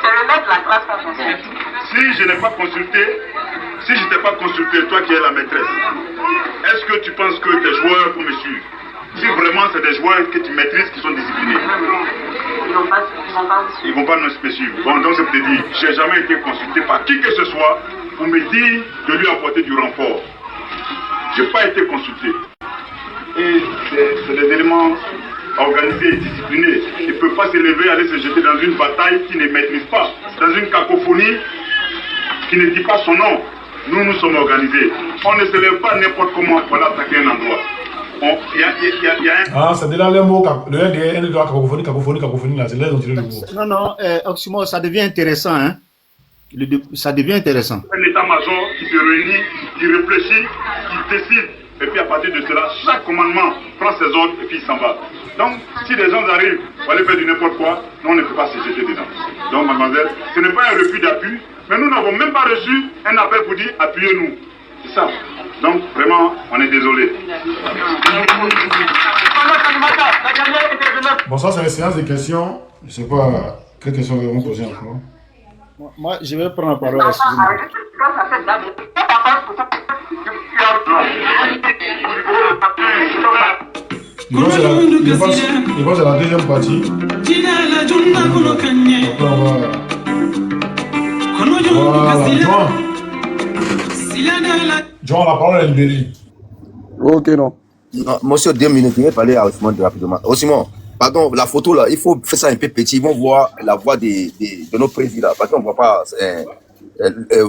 C'est le maître de la classe qu'on consulte. Si je n'ai pas consulté, si je t'ai pas consulté, toi qui es la maîtresse, est-ce que tu penses que tes joueurs vont me suivre? Si vraiment c'est des joueurs que tu maîtrises qui sont disciplinés. Ils vont pas nous suivre. Bon, donc je te dis, j'ai jamais été consulté par qui que ce soit pour me dire de lui apporter du renfort. J'ai pas été consulté. Et c'est des éléments organisés et disciplinés. Ils ne peuvent pas s'élever, aller se jeter dans une bataille qu'ils ne maîtrisent pas. Dans une cacophonie qui ne dit pas son nom. Nous sommes organisés. On ne se lève pas n'importe comment pour aller attaquer un endroit. Il y a un... Ah, c'est de là le mot, le NDN de la cacophonie, là, c'est là dont tu le mot. Non, Oxymore, ça devient intéressant, hein. Ça devient intéressant. Un état-major qui se réunit, qui réfléchit, qui décide. Et puis à partir de cela, chaque commandement prend ses ordres et puis il s'en va. Donc, si des gens arrivent pour aller faire du n'importe quoi, nous, on ne peut pas se jeter dedans. Donc, mademoiselle, ce n'est pas un refus d'appui, mais nous n'avons même pas reçu un appel pour dire appuyez-nous. C'est ça. Donc, vraiment, on est désolé. Bon, ça, c'est la séance de questions. Je ne sais pas quelles questions vous poser encore. Moi, je vais prendre la parole. Excusez-moi. Je pense que c'est la deuxième partie. Voilà, John, la parole est libérée. Ok, non. Non, monsieur, 2 minutes, je vais parler à Osimon rapidement. Osimon, pardon, la photo là, il faut faire ça un peu petit. Ils vont voir la voix de nos présidents. Parce qu'on ne voit pas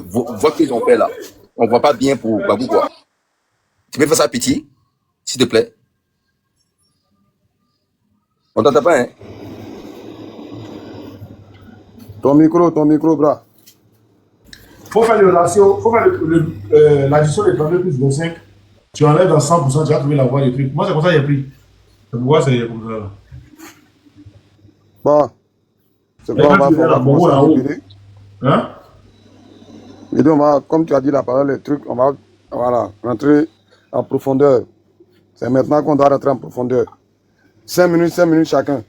voix qu'ils ont fait là. On ne voit pas bien pour Babou quoi. Tu peux faire ça petit, s'il te plaît? On t'entend pas, hein? Ton micro, bras. Faut faire le ratio, faut faire l'addition de 32 plus 25. Tu enlèves dans 100%, tu vas trouver la voie du truc. Moi, c'est comme ça que j'ai pris. C'est pourquoi c'est comme ça. Bon. C'est quoi, on va commencer à libérer. Hein? Et donc, comme tu as dit la parole, les trucs, on va rentrer en profondeur. C'est maintenant qu'on doit rentrer en profondeur. 5 minutes chacun.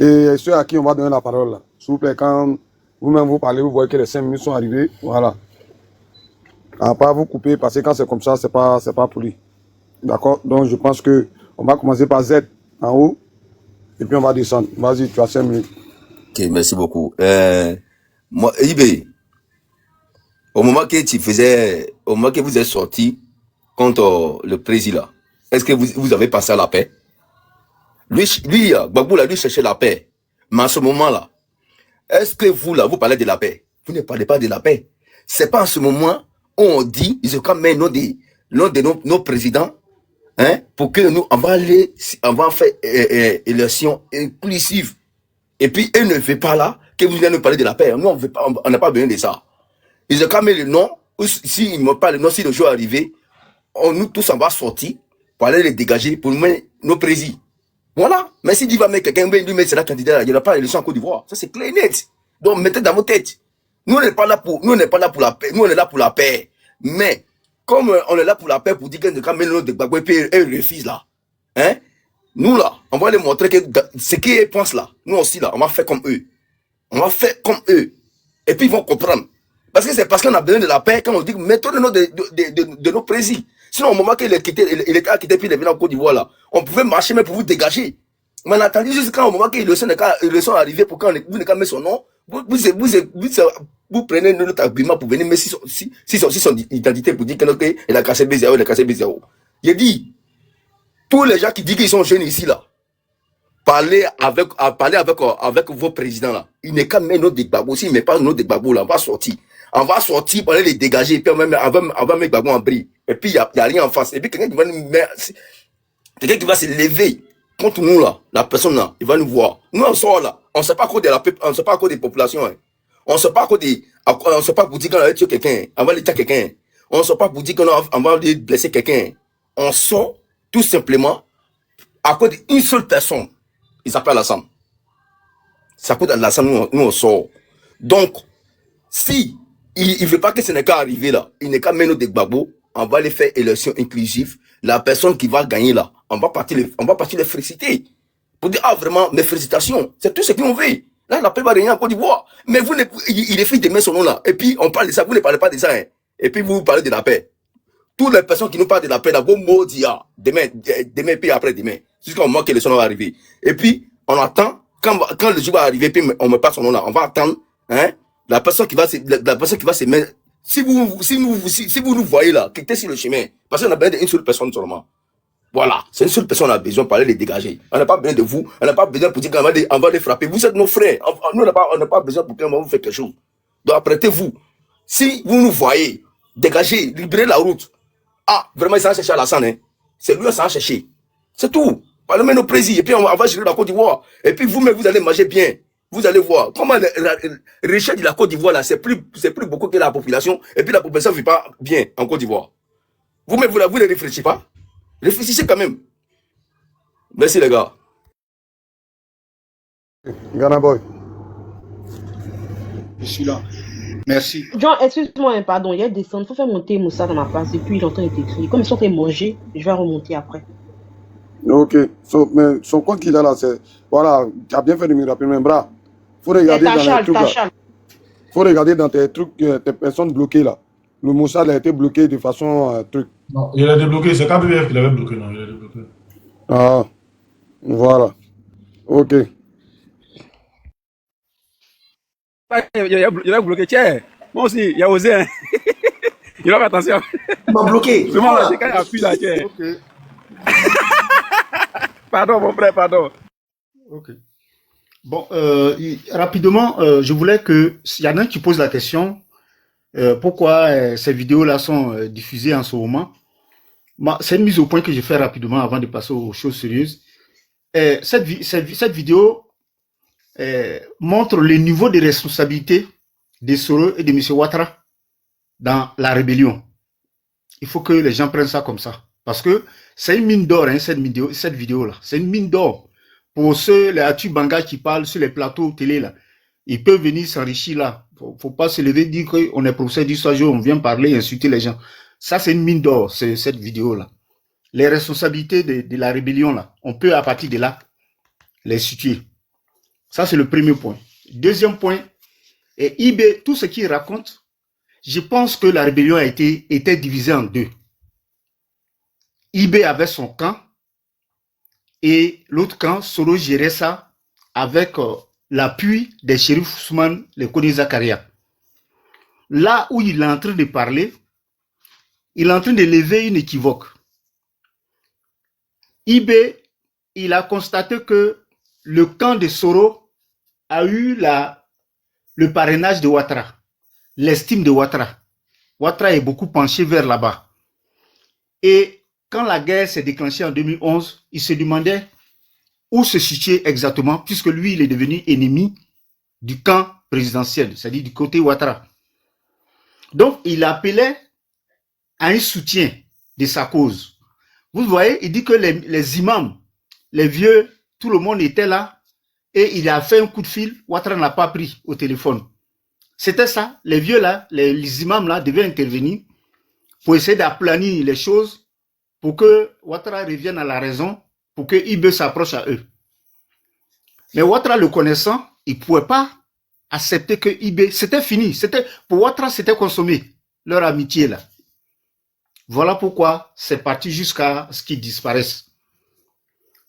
Et ceux à qui on va donner la parole, là, s'il vous plaît, quand vous-même vous parlez, vous voyez que les 5 minutes sont arrivées, voilà. À pas vous couper, parce que quand c'est comme ça, c'est pas poli. D'accord? Donc, je pense que on va commencer par Z en haut, et puis on va descendre. Vas-y, tu as 5 minutes. Ok, merci beaucoup. Moi, Ibé, au moment que vous êtes sorti contre le président, est-ce que vous avez passé à la paix? Lui, Gbagbo, lui cherchait la paix. Mais en ce moment-là, est-ce que vous, là, vous parlez de la paix? Vous ne parlez pas de la paix. C'est pas en ce moment où on dit, ils ont quand même nom de nos présidents, hein, pour que nous, on va faire élection inclusive. Et puis, eux ne veulent pas là, que vous venez nous parler de la paix. Nous, on n'a pas besoin de ça. Ils ont quand même le nom, s'ils ne me parlent le nom, si le jour est arrivé, nous tous, on va sortir pour aller les dégager, pour nous mettre nos présidents. Voilà. Mais si tu vas mettre quelqu'un, lui mettre la candidat, il n'y aura pas d'élection en Côte d'Ivoire. Ça, c'est clair et net. Donc, mettez dans vos têtes. Nous, on n'est pas là pour la paix. Nous, on est là pour la paix. Mais, comme on est là pour la paix, pour dire qu'on est quand même le nom de Gbagbo, et puis eux refusent là. Hein? Nous là, on va les montrer que ce qu'ils pensent là, nous aussi là, on va faire comme eux. On va faire comme eux. Et puis ils vont comprendre. Parce que c'est parce qu'on a besoin de la paix quand on dit mettons le nom de nos présidents. Sinon au moment qu'il est quitté, il était quitté puis il est venu en Côte d'Ivoire là, on pouvait marcher mais pour vous dégager. Mais on a attendu jusqu'à au moment qu'ils sont arrivés pour quand vous ne qu'à mettre son nom, vous prenez notre argument pour venir mettre son identité pour dire qu'il a cassé Bézéo, il a cassé Bézéo. J'ai dit, tous les gens qui disent qu'ils sont jeunes ici là, parler avec vos présidents là. Il n'est qu'à mettre notre Gbagbo. S'il ne met pas notre Gbagbo là, on va sortir. On va sortir pour aller les dégager. Et puis on va mettre Gbagbo en brie. Et puis il n'y a rien en face. Et puis quelqu'un qui va se lever contre nous là, la personne là, il va nous voir. Nous on sort là. On ne sait pas à cause de la on ne sait pas à cause des populations. Hein. On ne sait pas à cause des. On ne sait pas pour dire qu'on va tuer quelqu'un. On va aller tuer quelqu'un. On ne sait pas pour dire qu'on va blesser quelqu'un. On sort tout simplement à cause d'une seule personne. Il s'appelle Alassane. C'est à cause d'Alassane nous on sort. Donc, si il ne veut pas que ce n'est qu'à arriver là, il n'est qu'à mettre des Gbagbo, on va les faire élection inclusive. La personne qui va gagner là, on va partir les féliciter. Pour dire, ah vraiment, mes félicitations. C'est tout ce qu'on veut. Là, la paix va régner en Côte d'Ivoire. Mais vous, il est fait de mettre son nom là. Et puis, on parle de ça, vous ne parlez pas de ça. Hein. Et puis, vous parlez de la paix. Toutes les personnes qui nous parlent de la paix, là, vos mots disent, ah, demain, puis après-demain. Jusqu'au moment que le son va arriver. Et puis, on attend, quand le jour va arriver, puis on me passe son nom là, on va attendre, hein, la personne qui va se mettre, si vous nous voyez là, quittez sur le chemin, parce qu'on a besoin d'une seule personne seulement. Voilà, c'est une seule personne, on a besoin pour aller les dégager. On n'a pas besoin de vous, on n'a pas besoin pour dire qu'on va les frapper. Vous êtes nos frères, on n'a pas besoin pour qu'on va vous faire quelque chose. Donc apprêtez-vous. Si vous nous voyez, dégagez, libérez la route. Ah, vraiment, il s'en chercher à la scène, hein. C'est lui qui s'en chercher. C'est tout. Parlez nos présidents, et puis on va gérer la Côte d'Ivoire. Et puis vous-même, vous allez manger bien. Vous allez voir. Comment la richesse de la Côte d'Ivoire, là, c'est plus beaucoup que la population. Et puis la population ne vit pas bien en Côte d'Ivoire. Vous-même, vous ne réfléchissez pas. Réfléchissez quand même. Merci les gars. Ghana Boy. Je suis là. Merci. John, excuse-moi, hein, pardon, il y a des sons. Il faut faire monter Moussa dans ma place et puis il entend être écrit. Comme ils sont en train de manger, je vais remonter après. Ok. Mais son compte qu'il a là, c'est. Voilà, tu as bien fait de me rappeler, même bras. Faut regarder dans les trucs là. Faut regarder dans tes trucs, tes personnes bloquées là. Le Mossad a été bloqué de façon truc. Non, il a débloqué. C'est KBF qui l'avait bloqué, non, il a débloqué. Ah, voilà. Ok. Il a bloqué. Tiens, moi aussi, il a osé. Hein. Il a fait attention. Il m'a bloqué. C'est moi, c'est quand il appuie là, tiens. Ok. Pardon, mon frère, pardon. Ok. Bon, rapidement, je voulais que, s'il y en a un qui pose la question, pourquoi ces vidéos-là sont diffusées en ce moment. C'est une mise au point que je fais rapidement avant de passer aux choses sérieuses. Cette vidéo montre le niveau de responsabilité de Soro et de M. Ouattara dans la rébellion. Il faut que les gens prennent ça comme ça. Parce que c'est une mine d'or, hein, cette vidéo-là. C'est une mine d'or. Pour ceux, les Atu Banga qui parlent sur les plateaux télé, là, ils peuvent venir s'enrichir là. Faut pas se lever, dire qu'on est professeur d'histoire, on vient parler et insulter les gens. Ça, c'est une mine d'or, cette vidéo-là. Les responsabilités de la rébellion, là, on peut à partir de là les situer. Ça, c'est le premier point. Deuxième point, IB, tout ce qu'il raconte, je pense que la rébellion était divisée en deux. IB avait son camp et l'autre camp, Soro gérait ça avec l'appui des shérifs Ousmane, les Koni Zakaria. Là où il est en train de parler, il est en train de lever une équivoque. IB, il a constaté que le camp de Soro a eu le parrainage de Ouattara, l'estime de Ouattara. Ouattara est beaucoup penché vers là-bas. Et quand la guerre s'est déclenchée en 2011, il se demandait où se situer exactement, puisque lui, il est devenu ennemi du camp présidentiel, c'est-à-dire du côté Ouattara. Donc, il appelait à un soutien de sa cause. Vous voyez, il dit que les imams, les vieux, tout le monde était là, et il a fait un coup de fil, Ouattara n'a pas pris au téléphone. C'était ça, les vieux là, les imams là devaient intervenir pour essayer d'aplanir les choses, pour que Ouattara revienne à la raison pour que IB s'approche à eux. Mais Ouattara le connaissant, il ne pouvait pas accepter que IB, c'était fini. Pour Ouattara, c'était consommé, leur amitié là. Voilà pourquoi c'est parti jusqu'à ce qu'ils disparaissent.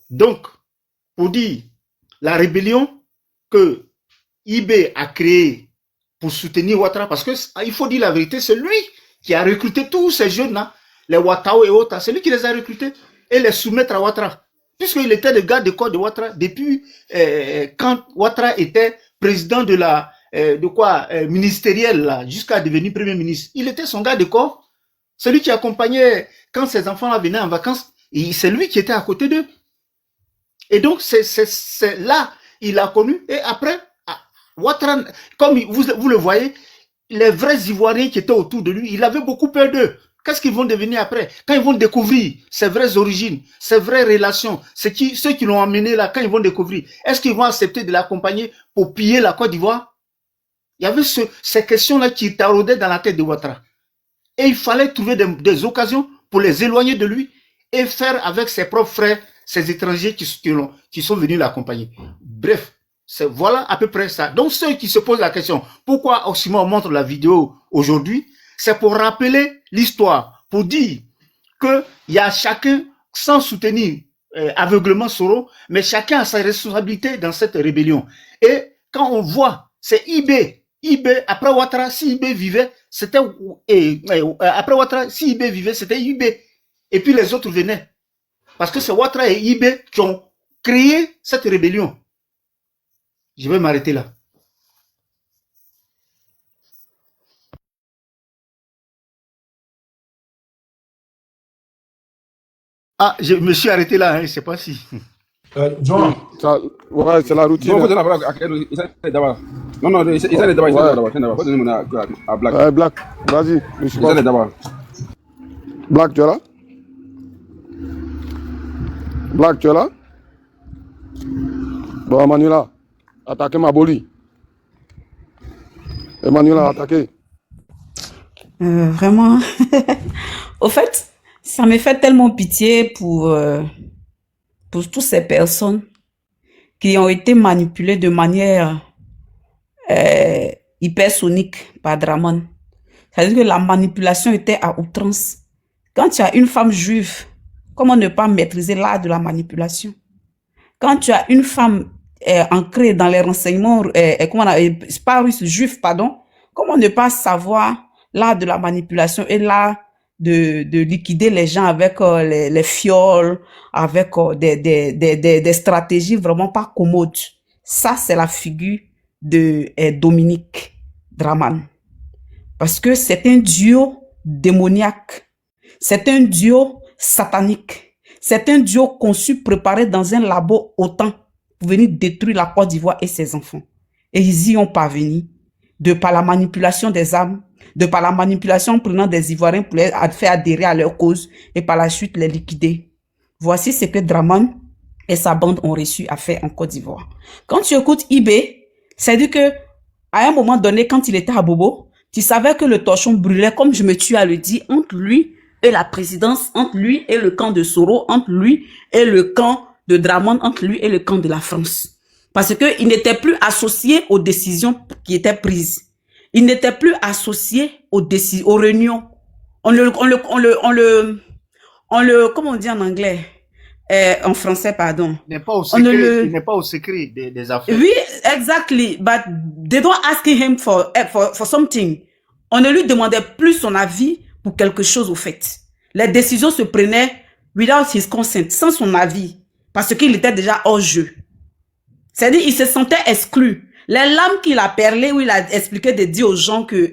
Donc, pour dire, la rébellion que IB a créée pour soutenir Ouattara, parce qu'il faut dire la vérité, c'est lui qui a recruté tous ces jeunes-là, les Ouattao et autres, c'est lui qui les a recrutés et les soumettre à Ouattara. Puisqu'il était le garde de corps de Ouattara depuis quand Ouattara était président de la ministériel jusqu'à devenir premier ministre. Il était son garde de corps, celui qui accompagnait quand ses enfants venaient en vacances, c'est lui qui était à côté d'eux. Et donc c'est là il a connu. Et après Ouattara, comme vous le voyez, les vrais Ivoiriens qui étaient autour de lui, il avait beaucoup peur d'eux. Qu'est-ce qu'ils vont devenir après? Quand ils vont découvrir ses vraies origines, ses vraies relations, ceux qui l'ont amené là, quand ils vont découvrir, est-ce qu'ils vont accepter de l'accompagner pour piller la Côte d'Ivoire? Il y avait ces questions-là qui taraudaient dans la tête de Ouattara. Et il fallait trouver des occasions pour les éloigner de lui et faire avec ses propres frères, ces étrangers qui sont venus l'accompagner. Bref, voilà à peu près ça. Donc ceux qui se posent la question, pourquoi Oxymore montre la vidéo aujourd'hui? C'est pour rappeler l'histoire, pour dire qu'il y a chacun, sans soutenir aveuglement Soro, mais chacun a sa responsabilité dans cette rébellion. Et quand on voit, c'est IB, après Ouattara, si IB vivait, c'était après Ouattara, si IB vivait, c'était IB. Et puis les autres venaient. Parce que c'est Ouattara et IB qui ont créé cette rébellion. Je vais m'arrêter là. Ah, je me suis arrêté là, hein, je ne sais pas si. John. Ouais, c'est la routine. Non, il s'est d'abord. Black, vas-y. Black, tu es là? Black, tu es là? Bon, Emmanuela, attaquez Maboli. Emmanuela, attaquez. Vraiment. Au fait, ça me fait tellement pitié pour toutes ces personnes qui ont été manipulées de manière hypersonique par Draman. C'est-à-dire que la manipulation était à outrance. Quand tu as une femme juive, comment ne pas maîtriser l'art de la manipulation? Quand tu as une femme ancrée dans les renseignements, juifs, comment ne pas savoir l'art de la manipulation et l'art de liquider les gens avec les fioles, avec des stratégies vraiment pas commodes. Ça, c'est la figure de Dominique Draman. Parce que c'est un duo démoniaque. C'est un duo satanique. C'est un duo conçu, préparé dans un labo OTAN pour venir détruire la Côte d'Ivoire et ses enfants. Et ils y ont parvenu de par la manipulation des âmes, de par la manipulation en prenant des Ivoiriens pour les faire adhérer à leur cause et par la suite les liquider. Voici ce que Draman et sa bande ont réussi à faire en Côte d'Ivoire. Quand tu écoutes IB, c'est-à-dire que à un moment donné, quand il était à Bobo, tu savais que le torchon brûlait, comme je me tue à le dire, entre lui et la présidence, entre lui et le camp de Soro, entre lui et le camp de Draman, entre lui et le camp de la France. Parce qu'il n'était plus associé aux décisions qui étaient prises. Il n'était plus associé aux réunions. Comment on dit en anglais? En français, pardon. Il n'est pas au secret, il n'est pas au secret des affaires. Oui, exactly. But they don't ask him for something. On ne lui demandait plus son avis pour quelque chose au fait. Les décisions se prenaient without his consent, sans son avis, parce qu'il était déjà hors jeu. C'est-à-dire, il se sentait exclu. Les larmes qu'il a perlées, où il a expliqué de dire aux gens que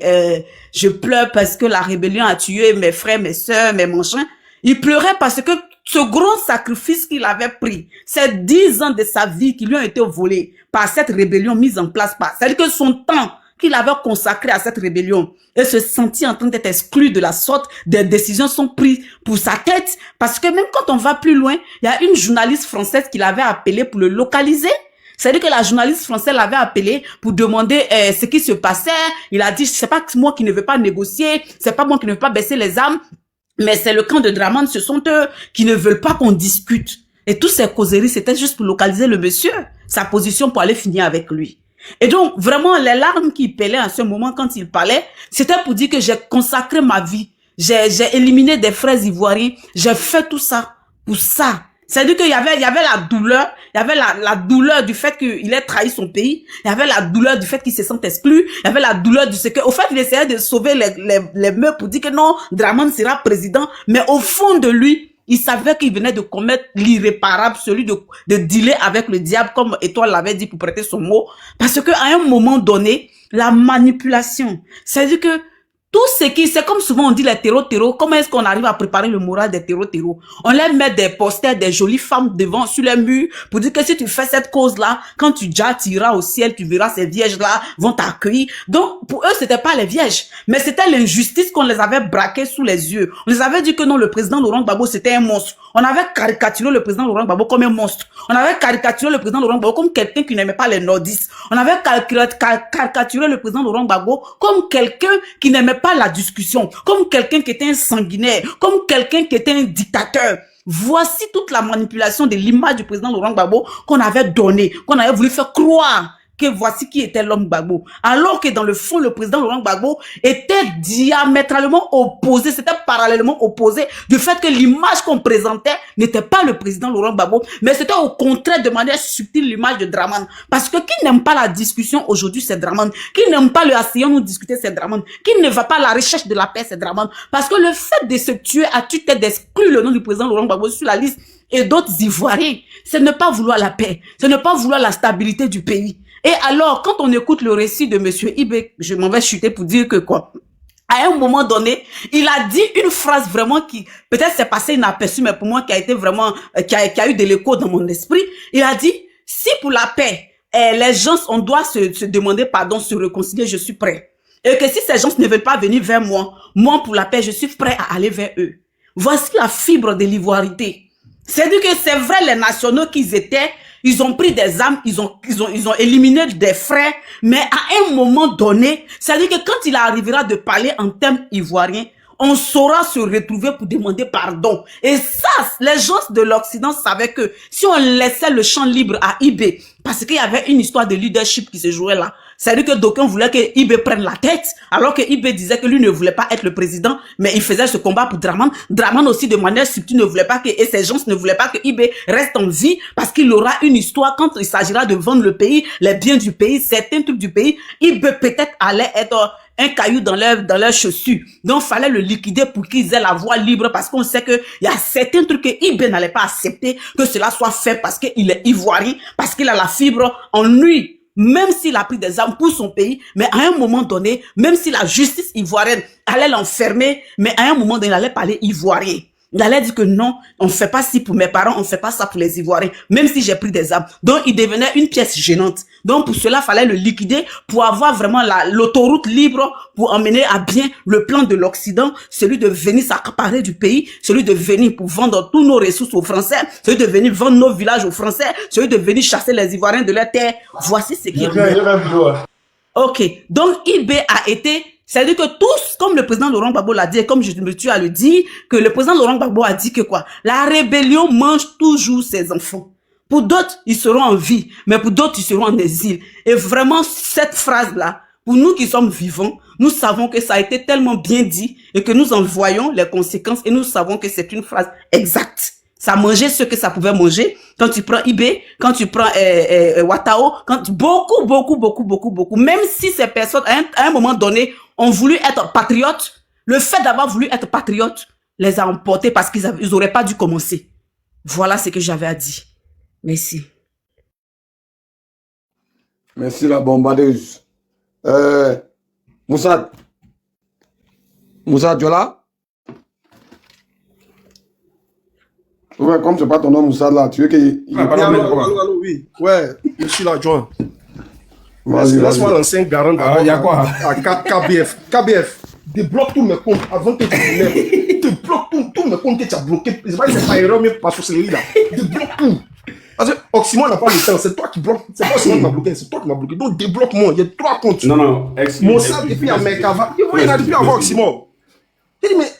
je pleure parce que la rébellion a tué mes frères, mes sœurs, mes machins. Il pleurait parce que ce grand sacrifice qu'il avait pris, ces 10 ans de sa vie qui lui ont été volés par cette rébellion mise en place, c'est-à-dire que son temps qu'il avait consacré à cette rébellion et se sentit en train d'être exclu de la sorte, des décisions sont prises pour sa tête, parce que même quand on va plus loin, il y a une journaliste française qui l'avait appelé pour le localiser. C'est-à-dire que la journaliste française l'avait appelé pour demander ce qui se passait. Il a dit, c'est pas moi qui ne veux pas négocier, c'est pas moi qui ne veux pas baisser les armes, mais c'est le camp de Draman, ce sont eux qui ne veulent pas qu'on discute. Et toutes ces causeries, c'était juste pour localiser le monsieur, sa position pour aller finir avec lui. Et donc, vraiment, les larmes qu'il pelait à ce moment quand il parlait, c'était pour dire que j'ai consacré ma vie. J'ai éliminé des frères ivoiriens. J'ai fait tout ça pour ça. C'est-à-dire qu'il y avait la douleur, il y avait la douleur du fait qu'il ait trahi son pays, il y avait la douleur du fait qu'il se sente exclu, il y avait la douleur du fait qu'au fait, il essayait de sauver les mœurs pour dire que non, Dramane sera président, mais au fond de lui, il savait qu'il venait de commettre l'irréparable, celui de dealer avec le diable, comme Étoile l'avait dit pour prêter son mot, parce que à un moment donné, la manipulation, c'est-à-dire que tout ce qui, c'est comme souvent on dit les terreaux, comment est-ce qu'on arrive à préparer le moral des terreaux? On leur met des posters, des jolies femmes devant, sur les murs, pour dire que si tu fais cette cause-là, quand tu iras au ciel, tu verras ces vierges-là, vont t'accueillir. Donc, pour eux, c'était pas les vierges, mais c'était l'injustice qu'on les avait braquées sous les yeux. On les avait dit que non, le président Laurent Gbagbo, c'était un monstre. On avait caricaturé le président Laurent Gbagbo comme un monstre. On avait caricaturé le président Laurent Gbagbo comme quelqu'un qui n'aimait pas les nordistes. On avait caricaturé le président Laurent Gbagbo comme quelqu'un qui n'aimait pas la discussion, comme quelqu'un qui était un sanguinaire, comme quelqu'un qui était un dictateur. Voici toute la manipulation de l'image du président Laurent Gbagbo qu'on avait donnée, qu'on avait voulu faire croire que voici qui était l'homme Gbagbo. Alors que dans le fond, le président Laurent Gbagbo était diamétralement opposé, c'était parallèlement opposé du fait que l'image qu'on présentait n'était pas le président Laurent Gbagbo, mais c'était au contraire de manière subtile l'image de Dramane. Parce que qui n'aime pas la discussion aujourd'hui, c'est Dramane. Qui n'aime pas le asseyons-nous discuter, c'est Dramane. Qui ne va pas à la recherche de la paix, c'est Dramane. Parce que le fait de se tuer à tue-tête d'exclure le nom du président Laurent Gbagbo sur la liste et d'autres Ivoiriens, c'est ne pas vouloir la paix, c'est ne pas vouloir la stabilité du pays. Et alors, quand on écoute le récit de monsieur Ibé, je m'en vais chuter pour dire que quoi, à un moment donné, il a dit une phrase vraiment qui, peut-être c'est passé inaperçu, mais pour moi qui a été vraiment, qui a eu de l'écho dans mon esprit. Il a dit, si pour la paix, les gens, on doit se demander pardon, se réconcilier, je suis prêt. Et que si ces gens ne veulent pas venir vers moi pour la paix, je suis prêt à aller vers eux. Voici la fibre de l'ivoirité. C'est-à-dire que c'est vrai, les nationaux qu'ils étaient, ils ont pris des armes, ils ont éliminé des frères, mais à un moment donné, c'est-à-dire que quand il arrivera de parler en termes ivoiriens, on saura se retrouver pour demander pardon. Et ça, les gens de l'Occident savaient que si on laissait le champ libre à Ibé, parce qu'il y avait une histoire de leadership qui se jouait là, c'est-à-dire que d'aucuns voulaient que Ibé prenne la tête, alors que Ibé disait que lui ne voulait pas être le président, mais il faisait ce combat pour Dramane. Dramane aussi, de manière subtile, ne voulait pas que, et ces gens ne voulaient pas que Ibé reste en vie, parce qu'il aura une histoire quand il s'agira de vendre le pays, les biens du pays, certains trucs du pays. Ibé peut-être allait être un caillou dans leurs chaussures. Donc, fallait le liquider pour qu'ils aient la voie libre, parce qu'on sait que il y a certains trucs que Ibé n'allait pas accepter que cela soit fait parce qu'il est ivoirien, parce qu'il a la fibre en lui. Même s'il a pris des armes pour son pays, mais à un moment donné, même si la justice ivoirienne allait l'enfermer, mais à un moment donné, il allait parler ivoirien. Il allait dire que non, on ne fait pas ci pour mes parents, on ne fait pas ça pour les Ivoiriens, même si j'ai pris des armes. Donc, il devenait une pièce gênante. Donc, pour cela, il fallait le liquider pour avoir vraiment l'autoroute libre pour emmener à bien le plan de l'Occident, celui de venir s'accaparer du pays, celui de venir pour vendre tous nos ressources aux Français, celui de venir vendre nos villages aux Français, celui de venir chasser les Ivoiriens de leur terre. Voici ce qui est. Ok. Donc, Ibé a été... C'est-à-dire que tous, comme le président Laurent Gbagbo l'a dit, et comme je me tue à le dire, que le président Laurent Gbagbo a dit que quoi? La rébellion mange toujours ses enfants. Pour d'autres, ils seront en vie, mais pour d'autres, ils seront en exil. Et vraiment, cette phrase-là, pour nous qui sommes vivants, nous savons que ça a été tellement bien dit et que nous en voyons les conséquences et nous savons que c'est une phrase exacte. Ça mangeait ce que ça pouvait manger. Quand tu prends Ibé, quand tu prends Ouattao, quand beaucoup. Même si ces personnes, à un moment donné, ont voulu être patriotes, le fait d'avoir voulu être patriotes les a emportés parce qu'ils n'auraient pas dû commencer. Voilà ce que j'avais à dire. Merci. Merci la bombardeuse. Moussa, tu es là? Ouais, comme c'est pas ton nom Moussa là, tu veux qu'il... Allô, oui. Ouais, je suis l'adjoint. Vas-y. Laisse-moi lancer un garant il y a quoi? À KBF, débloque tous mes comptes avant que tu te débloque tous mes comptes que tu as bloqués. C'est pas erreur, mais pas sorcellerie là. Débloque tout. Parce que Oxymore n'a pas le temps, c'est toi qui bloque. C'est pas Oxymore qui m'a bloqué, c'est toi qui m'as bloqué. Donc débloque-moi, il y a 3 comptes. Non, Mon sac et puis à Mekava. Il a depuis avoir Oxymore. Il dit, mais.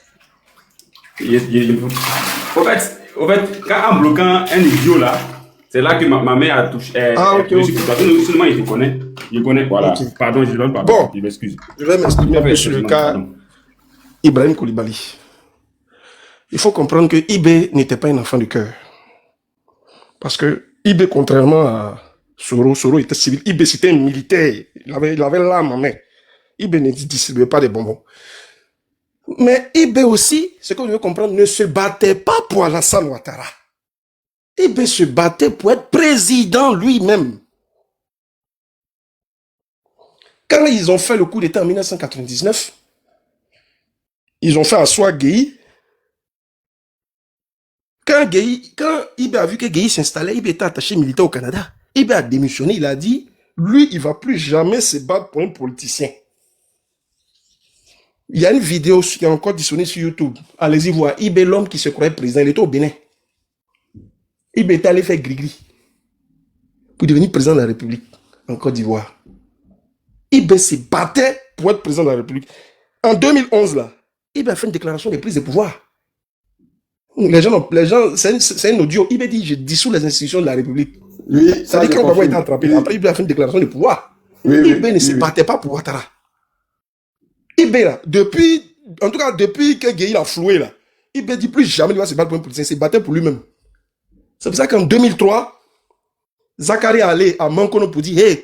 En fait, au fait, en bloquant un idiot là, c'est là que ma mère a touché. Ah, ok, ok. Seulement il te connaît. Il connaît, voilà. Ok. Pardon, je donne pardon. Bon, Je m'excuse. je vais m'exprimer un peu sur le cas Ibrahim Koulibaly. Il faut comprendre que Ibé n'était pas un enfant de cœur. Parce que Ibé, contrairement à Soro était civil. Ibé, c'était un militaire. Il avait l'âme en main. Ibé ne distribuait pas des bonbons. Mais Ibé aussi, ce que vous devez comprendre, ne se battait pas pour Alassane Ouattara. Ibé se battait pour être président lui-même. Quand ils ont fait le coup d'État en 1999, ils ont fait asseoir Gueye. Quand Ibé a vu que Gueye s'installait, Ibé était attaché militaire au Canada. Ibé a démissionné, il a dit, lui, il ne va plus jamais se battre pour un politicien. Il y a une vidéo qui est encore disponible sur YouTube. Allez-y voir. Ibé, l'homme qui se croyait président, il était au Bénin. Ibé était allé faire gris-gris pour devenir président de la République en Côte d'Ivoire. Ibé se battait pour être président de la République. En 2011, là, Ibé a fait une déclaration de prise de pouvoir. Les gens c'est un audio. Ibé dit, je dissous les institutions de la République. Oui, ça dit qu'on va être attrapé. Après, Ibé a fait une déclaration de pouvoir. Ibé ne se battait pas pour Ouattara. Ibé, là, depuis que Gueye a floué, là, Ibé dit plus jamais il va se battre pour un politicien, il se battait pour lui-même. C'est pour ça qu'en 2003, Zakari allait à Mankono pour dire, hey,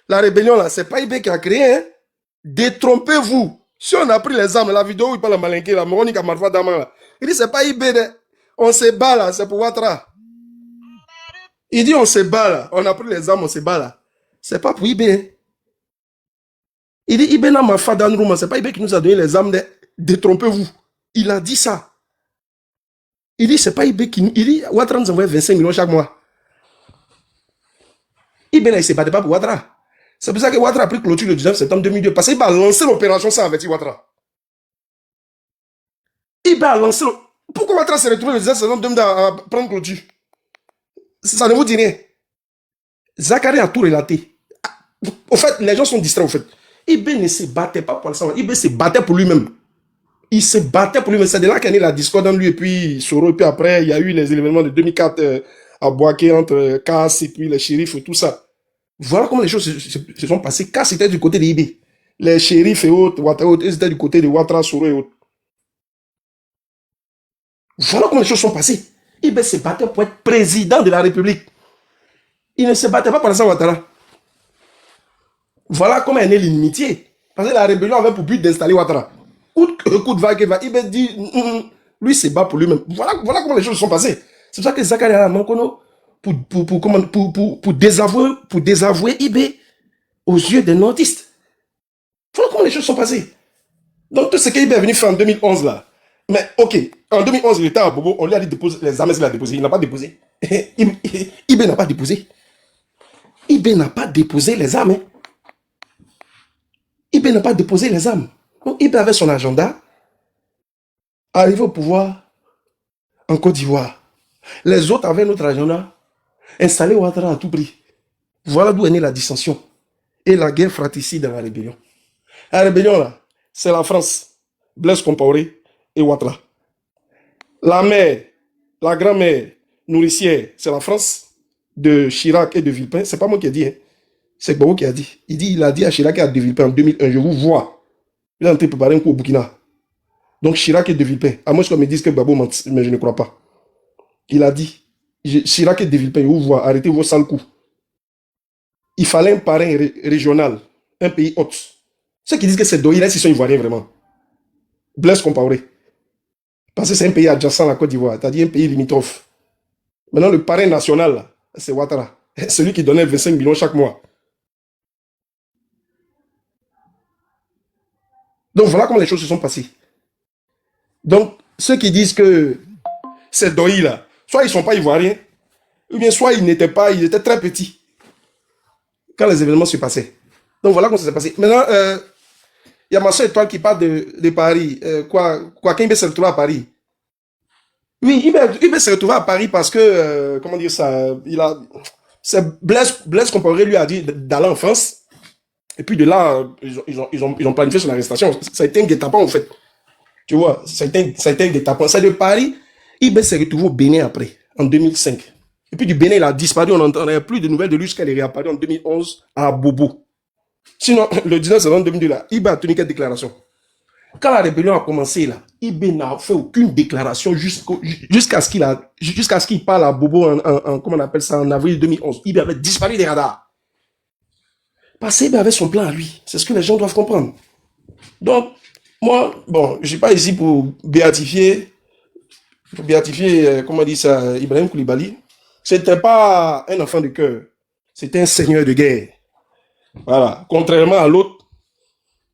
la rébellion, là, c'est pas Ibé qui a créé, hein. Détrompez-vous. Si on a pris les armes, la vidéo où il parle à Malinké, la Moroni Kamarfa Daman, là, il dit, c'est pas Ibé, on se bat, là, c'est pour Ouattara. Il dit, on se bat, là, on a pris les armes, on se bat, là. C'est pas pour Ibé, hein. Il dit, Ibé n'a ma fa dans Rouma, c'est pas Ibé qui nous a donné les armes, détrompez-vous. Il a dit ça. Il dit, c'est pas Ibé qui nous. Il dit, Ouattara nous envoie 25 millions chaque mois. Ibé, là, il ne se battait pas pour Ouattara. C'est pour ça que Ouattara a pris clôture le 19 septembre 2002, parce qu'il va lancer l'opération sans avertir Ouattara. Ibé a lancé. Pourquoi Ouattara s'est retrouvé le 19 septembre 2002 à prendre clôture? Ça ne vous dit rien. Zakari a tout relaté. Au fait, les gens sont distraits, au fait. Ibé ne se battait pas pour ça. Ibé se battait pour lui-même. Il se battait pour lui-même. C'est de là qu'est née la discorde entre lui et puis Soro. Et puis après, il y a eu les événements de 2004 à Boaké entre Kass et puis les shérifs et tout ça. Voilà comment les choses se sont passées. Kass était du côté de Ibé. Les shérifs et autres, Ouattara, ils étaient du côté de Ouattara, Soro et autres. Voilà comment les choses sont passées. Ibé se battait pour être président de la République. Il ne se battait pas pour ça, Ouattara. Voilà comment est née l'inimitié. Parce que la rébellion avait pour but d'installer Ouattara. Coup de vague, Ibé dit, lui se bat pour lui-même. Voilà comment les choses sont passées. C'est pour ça que Zakari a Mankono pour désavouer Ibé aux yeux des nordistes. Voilà comment les choses sont passées. Donc tout ce qu'Ibé est venu faire en 2011 là. Mais ok, en 2011 il était à Bobo, on lui a dit déposer les armes, il a déposé. Il n'a pas déposé. Ibé n'a pas déposé. Ibé n'a pas déposé les armes. Hein. Ibé n'a pas déposé les armes. Donc, Ibé avait son agenda, arrivé au pouvoir en Côte d'Ivoire. Les autres avaient notre agenda, installer Ouattara à tout prix. Voilà d'où est née la dissension et la guerre fratricide dans la rébellion. La rébellion, là, c'est la France, Blaise Compaoré et Ouattara. La mère, la grand-mère nourricière, c'est la France de Chirac et de Villepin. C'est pas moi qui ai dit, hein. C'est Gbagbo qui a dit. Il a dit à Chirac et à De Villepin en 2001, je vous vois. Il est en train de préparer un coup au Burkina. Donc Chirac et De Villepin, à moins qu'on me dise que Gbagbo ment, mais je ne crois pas. Il a dit, Chirac et De Villepin, je vous vois, arrêtez vos sales coups. Il fallait un parrain régional, un pays hôte. Ceux qui disent que c'est Doïla, ils sont ivoiriens vraiment. Blaise Compaoré. Parce que c'est un pays adjacent à la Côte d'Ivoire, c'est-à-dire un pays limitrophe. Maintenant, le parrain national, c'est Ouattara. Celui qui donnait 25 millions chaque mois. Donc voilà comment les choses se sont passées. Donc, ceux qui disent que c'est Doï là, soit ils ne sont pas ivoiriens, ou bien soit ils étaient très petits quand les événements se passaient. Donc voilà comment ça s'est passé. Maintenant, il y a ma soeur Étoile qui parle de Paris. Quand Ibé s'est retrouvé à Paris. Oui, Ibé s'est retrouvé à Paris parce que, comment dire ça, c'est Blaise Compaoré lui a dit d'aller en France. Et puis de là, ils ont planifié son arrestation. Ça a été un guet-apens en fait. Tu vois, ça a été un guet-apens. C'est de Paris Ibé s'est retrouvé au Bénin après, en 2005. Et puis du Bénin, il a disparu, on n'entendait plus de nouvelles de lui jusqu'à est réapparu en 2011 à Bobo. Sinon, le 19 septembre 2002, là, Ibé a tenu quelle déclaration? Quand la rébellion a commencé, là, Ibé n'a fait aucune déclaration jusqu'à ce qu'il parle à Bobo comment on appelle ça, en avril 2011. Ibé avait disparu des radars. Parce qu'Ibé avait son plan à lui. C'est ce que les gens doivent comprendre. Donc, moi, bon, je ne suis pas ici pour béatifier, comment on dit ça, Ibrahim Koulibaly. C'était pas un enfant de cœur. C'était un seigneur de guerre. Voilà. Contrairement à l'autre,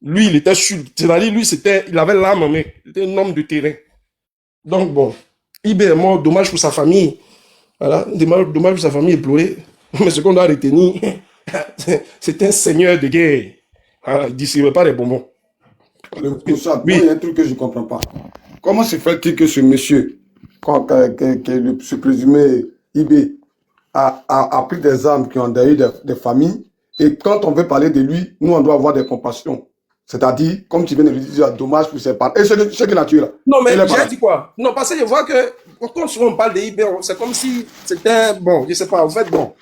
lui, il était sûr. C'est-à-dire, lui, il avait l'âme, mais il était un homme de terrain. Donc, bon, Ibé est mort, dommage pour sa famille. Voilà, dommage pour sa famille éplorée. Mais ce qu'on doit retenir, c'est un seigneur de guerre. Voilà, il ne distribuait pas les bonbons. Ça, oui. Il y a un truc que je ne comprends pas. Comment se fait-il que ce monsieur, ce présumé Ibé, a pris des armes qui ont eu des familles, et quand on veut parler de lui, nous, on doit avoir des compassions. C'est-à-dire, comme tu viens de le dire, dommage pour ses parents. Et ce qu'il a tué là. Non, mais j'ai dit quoi? Non, parce que je vois que, quand souvent on parle de Ibé, c'est comme si c'était, bon, je ne sais pas, en fait, bon.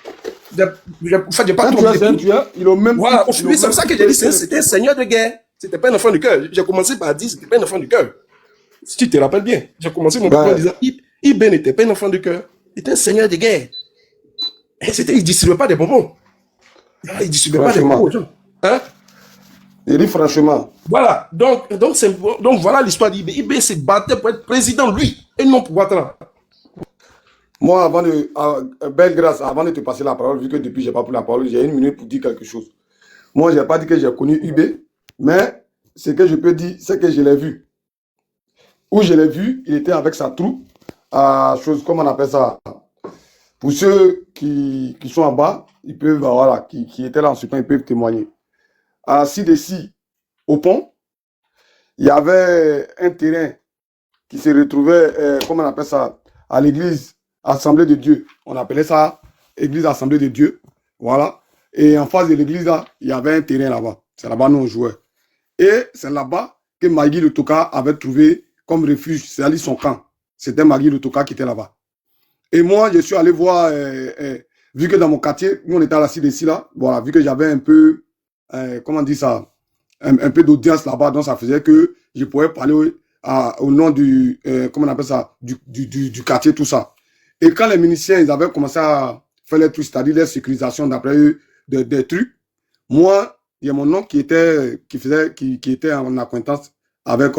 J'ai pas trop dit. Il a même. Voilà, c'est pour ça que j'ai dit, c'était un seigneur de guerre. C'était pas un enfant de cœur. J'ai commencé par dire, c'était pas un enfant de cœur. Si tu te rappelles bien, j'ai commencé mon propos en disant, Ibé n'était pas un enfant de cœur. Il était un seigneur de guerre. Et il ne distribuait pas des bonbons. Il ne distribuait pas des bonbons aux gens. Hein? Il dit franchement. Voilà. Donc voilà l'histoire d'Ibé. Ibé se battait pour être président, lui, et non pour Ouattara. Moi, belle grâce, avant de te passer la parole, vu que depuis, je n'ai pas pris la parole, j'ai 1 minute pour dire quelque chose. Moi, je n'ai pas dit que j'ai connu Ibé, mais ce que je peux dire, c'est que je l'ai vu. Où je l'ai vu, il était avec sa troupe, comment on appelle ça? Pour ceux qui sont en bas, ils peuvent, voilà, qui étaient là en ce temps, ils peuvent témoigner. À Sidessi, au pont, il y avait un terrain qui se retrouvait, comment on appelle ça, à l'église Assemblée de Dieu. On appelait ça église Assemblée de Dieu. Voilà. Et en face de l'église, là, il y avait un terrain là-bas. C'est là-bas nous on jouait. Et c'est là-bas que Magui Le Toka avait trouvé comme refuge, c'est-à-dire son camp. C'était Magui Le Toka qui était là-bas. Et moi, je suis allé voir, vu que dans mon quartier, nous on était à la CDC là, voilà, vu que j'avais un peu, comment on dit ça, un peu d'audience là-bas, donc ça faisait que je pouvais parler au nom du, comment on appelle ça, du quartier, tout ça. Et quand les miliciens, ils avaient commencé à faire les trucs, c'est-à-dire les sécurisations d'après eux, des trucs, moi, il y a mon oncle qui était en acquaintance avec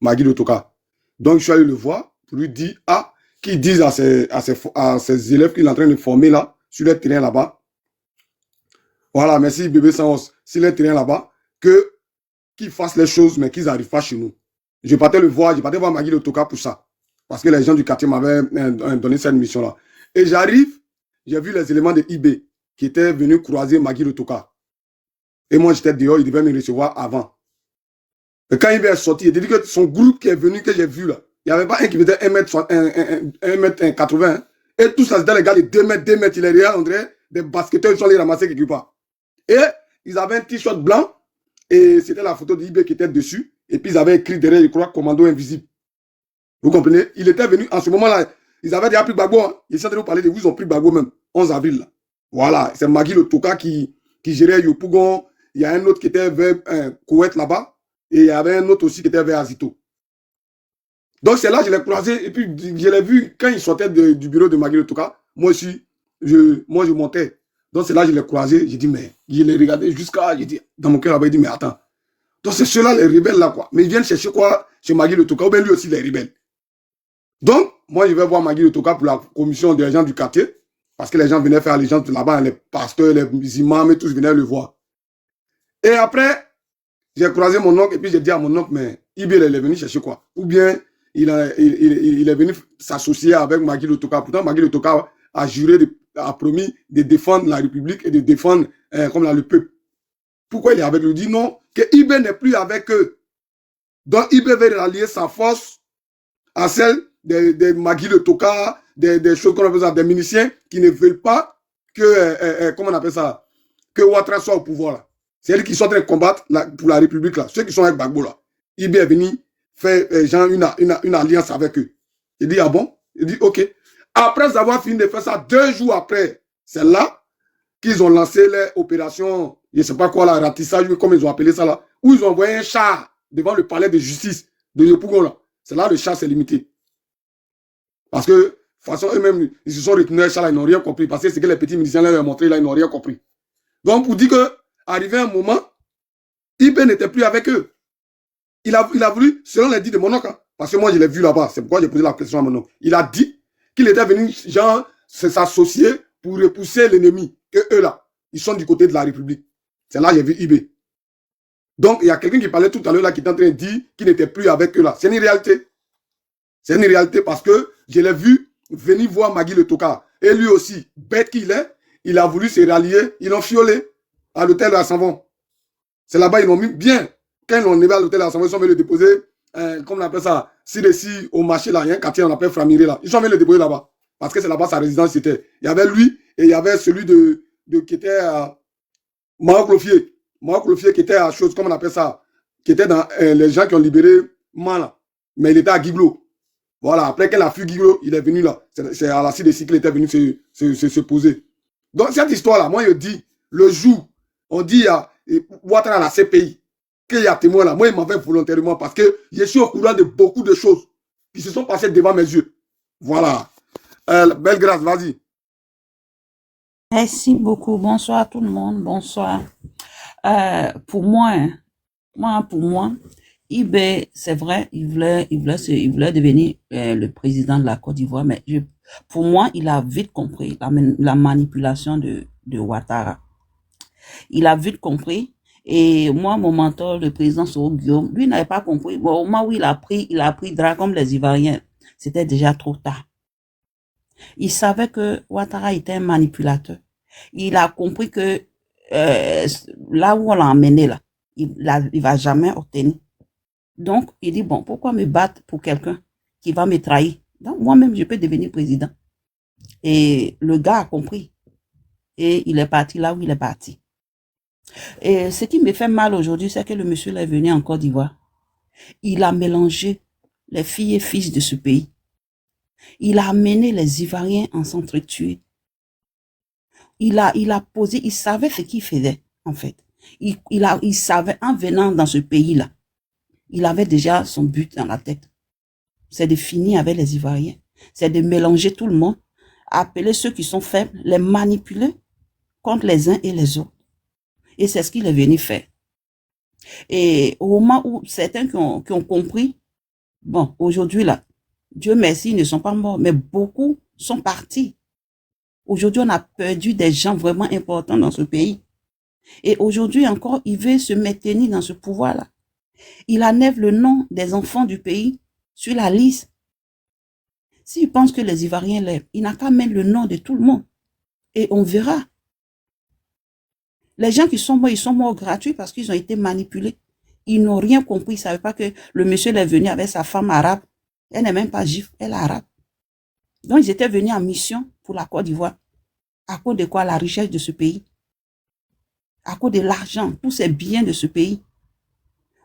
Magui Le Toka. Donc, je suis allé le voir pour lui dire, qu'ils disent à ses élèves qu'il est en train de former là, sur le terrain là-bas. Voilà, merci bébé Sanos, sur le terrain là-bas, qu'ils fassent les choses, mais qu'ils n'arrivent pas chez nous. Je partais le voir, je partais voir Magui Le Toka pour ça. Parce que les gens du quartier m'avaient donné cette mission-là. Et j'arrive, j'ai vu les éléments de Ibé qui étaient venus croiser Magui Le Toka. Et moi, j'étais dehors, il devait me recevoir avant. Et quand Ibé est sorti, il a dit que son groupe qui est venu, que j'ai vu là, il n'y avait pas un qui faisait 1m80. Hein. Et tout ça, c'était les gars de 2 mètres, il est derrière, on dirait des basketteurs, ils sont allés ramasser quelque part. Et ils avaient un t-shirt blanc, et c'était la photo d'Ibé qui était dessus, et puis ils avaient écrit derrière, je crois, commando invisible. Vous comprenez? Il était venu, en ce moment-là, ils avaient déjà pris Gbagbo. Hein. Ils sont en train de vous parler de vous, ils ont pris Gbagbo même, 11 avril. Là. Voilà, c'est Magui Le Toka qui gérait Yopougon. Il y a un autre qui était vers Koweït là-bas, et il y avait un autre aussi qui était vers Azito. Donc c'est là que je l'ai croisé, et puis je l'ai vu quand il sortait du bureau de Magui Le Toka. Moi aussi, je montais. Donc c'est là que je l'ai croisé, j'ai dit, mais je l'ai regardé jusqu'à, j'ai dit, dans mon cœur là-bas, il dit, mais attends. Donc c'est ceux-là, les rebelles là, quoi. Mais ils viennent chercher quoi chez Magui Le Toka, ou bien lui aussi, les rebelles. Donc, moi, je vais voir Magui Le Toka pour la commission des gens du quartier, parce que les gens venaient faire allégeance là-bas, les pasteurs, les imams, et tous venaient le voir. Et après, j'ai croisé mon oncle, et puis j'ai dit à mon oncle, mais Ibé, il est venu chercher quoi? Ou bien, il est venu s'associer avec Magui Le Toka. Pourtant, Magui Le Toka a juré, a promis de défendre la République et de défendre le peuple. Pourquoi il est avec lui? Il dit non, que Ibé n'est plus avec eux. Donc, Ibé veut rallier sa force à celle des Magui Le Toka, des choses qu'on appelle ça, des miliciens qui ne veulent pas que, comment on appelle ça, que Ouattara soit au pouvoir. Là. C'est eux qui sont en train de combattre pour la République, là. Ceux qui sont avec Gbagbo, là. Ibé est venu faire une alliance avec eux. Il dit, ah bon? Il dit, OK. Après avoir fini de faire ça, 2 jours après, c'est là qu'ils ont lancé l'opération, je ne sais pas quoi, la ratissage, comme ils ont appelé ça là, où ils ont envoyé un char devant le palais de justice de Yopougon là. C'est là le char s'est limité. Parce que, de toute façon, eux-mêmes, ils se sont retenus à ça là, ils n'ont rien compris. Parce que ce que les petits musiciens leur ont montré là, ils n'ont rien compris. Donc, pour dire que, arrivé un moment, IB n'était plus avec eux. Il a voulu, selon les dits de mon oncle, parce que moi je l'ai vu là-bas, c'est pourquoi j'ai posé la question à mon oncle. Il a dit qu'il était venu, genre, s'associer pour repousser l'ennemi. Que eux là, ils sont du côté de la République. C'est là que j'ai vu IB. Donc, il y a quelqu'un qui parlait tout à l'heure là, qui était en train de dire qu'il n'était plus avec eux là. C'est une réalité. C'est une réalité parce que je l'ai vu venir voir Magui le Toka. Et lui aussi, bête qu'il est, il a voulu se rallier. Ils l'ont fiolé à l'hôtel de la Savon. C'est là-bas, ils l'ont mis bien. Quand ils l'ont levé à l'hôtel de la Savon, ils sont venus le déposer, comme on appelle ça, ci au marché là, il y a un quartier, on appelle Framiré là. Ils sont venus le déposer là-bas. Parce que c'est là-bas sa résidence était. Il y avait lui et il y avait celui qui était à Maroc Lofier. Maroc Lofier qui était à chose, comme on appelle ça, qui était dans les gens qui ont libéré Mala. Mais il était à Guiglo. Voilà, après qu'elle a fui Guiglo, il est venu là. C'est à la CDC qu'il était venu se poser. Donc cette histoire-là, moi je dis, le jour, on dit à Ouattara à la CPI, qu'il y a témoin là, moi il m'en fait volontairement parce que je suis au courant de beaucoup de choses qui se sont passées devant mes yeux. Voilà. Belle grâce, vas-y. Merci beaucoup. Bonsoir à tout le monde. Bonsoir. Pour moi, IB, c'est vrai, il voulait devenir le président de la Côte d'Ivoire, mais pour moi, il a vite compris la manipulation de Ouattara. Il a vite compris. Et moi, mon mentor, le président Soro Guillaume, lui n'avait pas compris. Bon, au moment où il a pris drap comme les Ivoiriens, c'était déjà trop tard. Il savait que Ouattara était un manipulateur. Il a compris que là où on l'a emmené, là, il va jamais obtenir. Donc, il dit, bon, pourquoi me battre pour quelqu'un qui va me trahir? Donc, moi-même, je peux devenir président. Et le gars a compris. Et il est parti là où il est parti. Et ce qui me fait mal aujourd'hui, c'est que le monsieur est venu en Côte d'Ivoire. Il a mélangé les filles et fils de ce pays. Il a amené les Ivoiriens en s'entretuer. Il a posé, il savait ce qu'il faisait, en fait. Il savait, en venant dans ce pays-là, il avait déjà son but dans la tête. C'est de finir avec les Ivoiriens. C'est de mélanger tout le monde, appeler ceux qui sont faibles, les manipuler contre les uns et les autres. Et c'est ce qu'il est venu faire. Et au moment où certains qui ont compris, bon, aujourd'hui là, Dieu merci, ils ne sont pas morts, mais beaucoup sont partis. Aujourd'hui, on a perdu des gens vraiment importants dans ce pays. Et aujourd'hui encore, il veut se maintenir dans ce pouvoir-là. Il enlève le nom des enfants du pays sur la liste. S'il pense que les Ivoiriens l'aiment, il n'a qu'à mettre le nom de tout le monde. Et on verra. Les gens qui sont morts, ils sont morts gratuits parce qu'ils ont été manipulés. Ils n'ont rien compris. Ils ne savaient pas que le monsieur est venu avec sa femme arabe. Elle n'est même pas juive, elle est arabe. Donc, ils étaient venus en mission pour la Côte d'Ivoire. À cause de quoi? La richesse de ce pays. À cause de l'argent, tous ces biens de ce pays.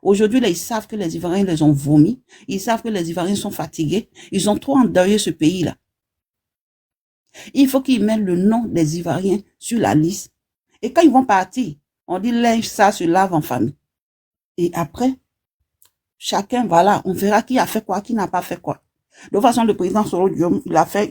Aujourd'hui, là, ils savent que les Ivoiriens les ont vomis. Ils savent que les Ivoiriens sont fatigués. Ils ont trop endeuillé ce pays-là. Il faut qu'ils mettent le nom des Ivoiriens sur la liste. Et quand ils vont partir, on dit linge, ça se lave en famille. Et après, chacun, voilà, on verra qui a fait quoi, qui n'a pas fait quoi. De toute façon, le président Soro Guillaume, il a fait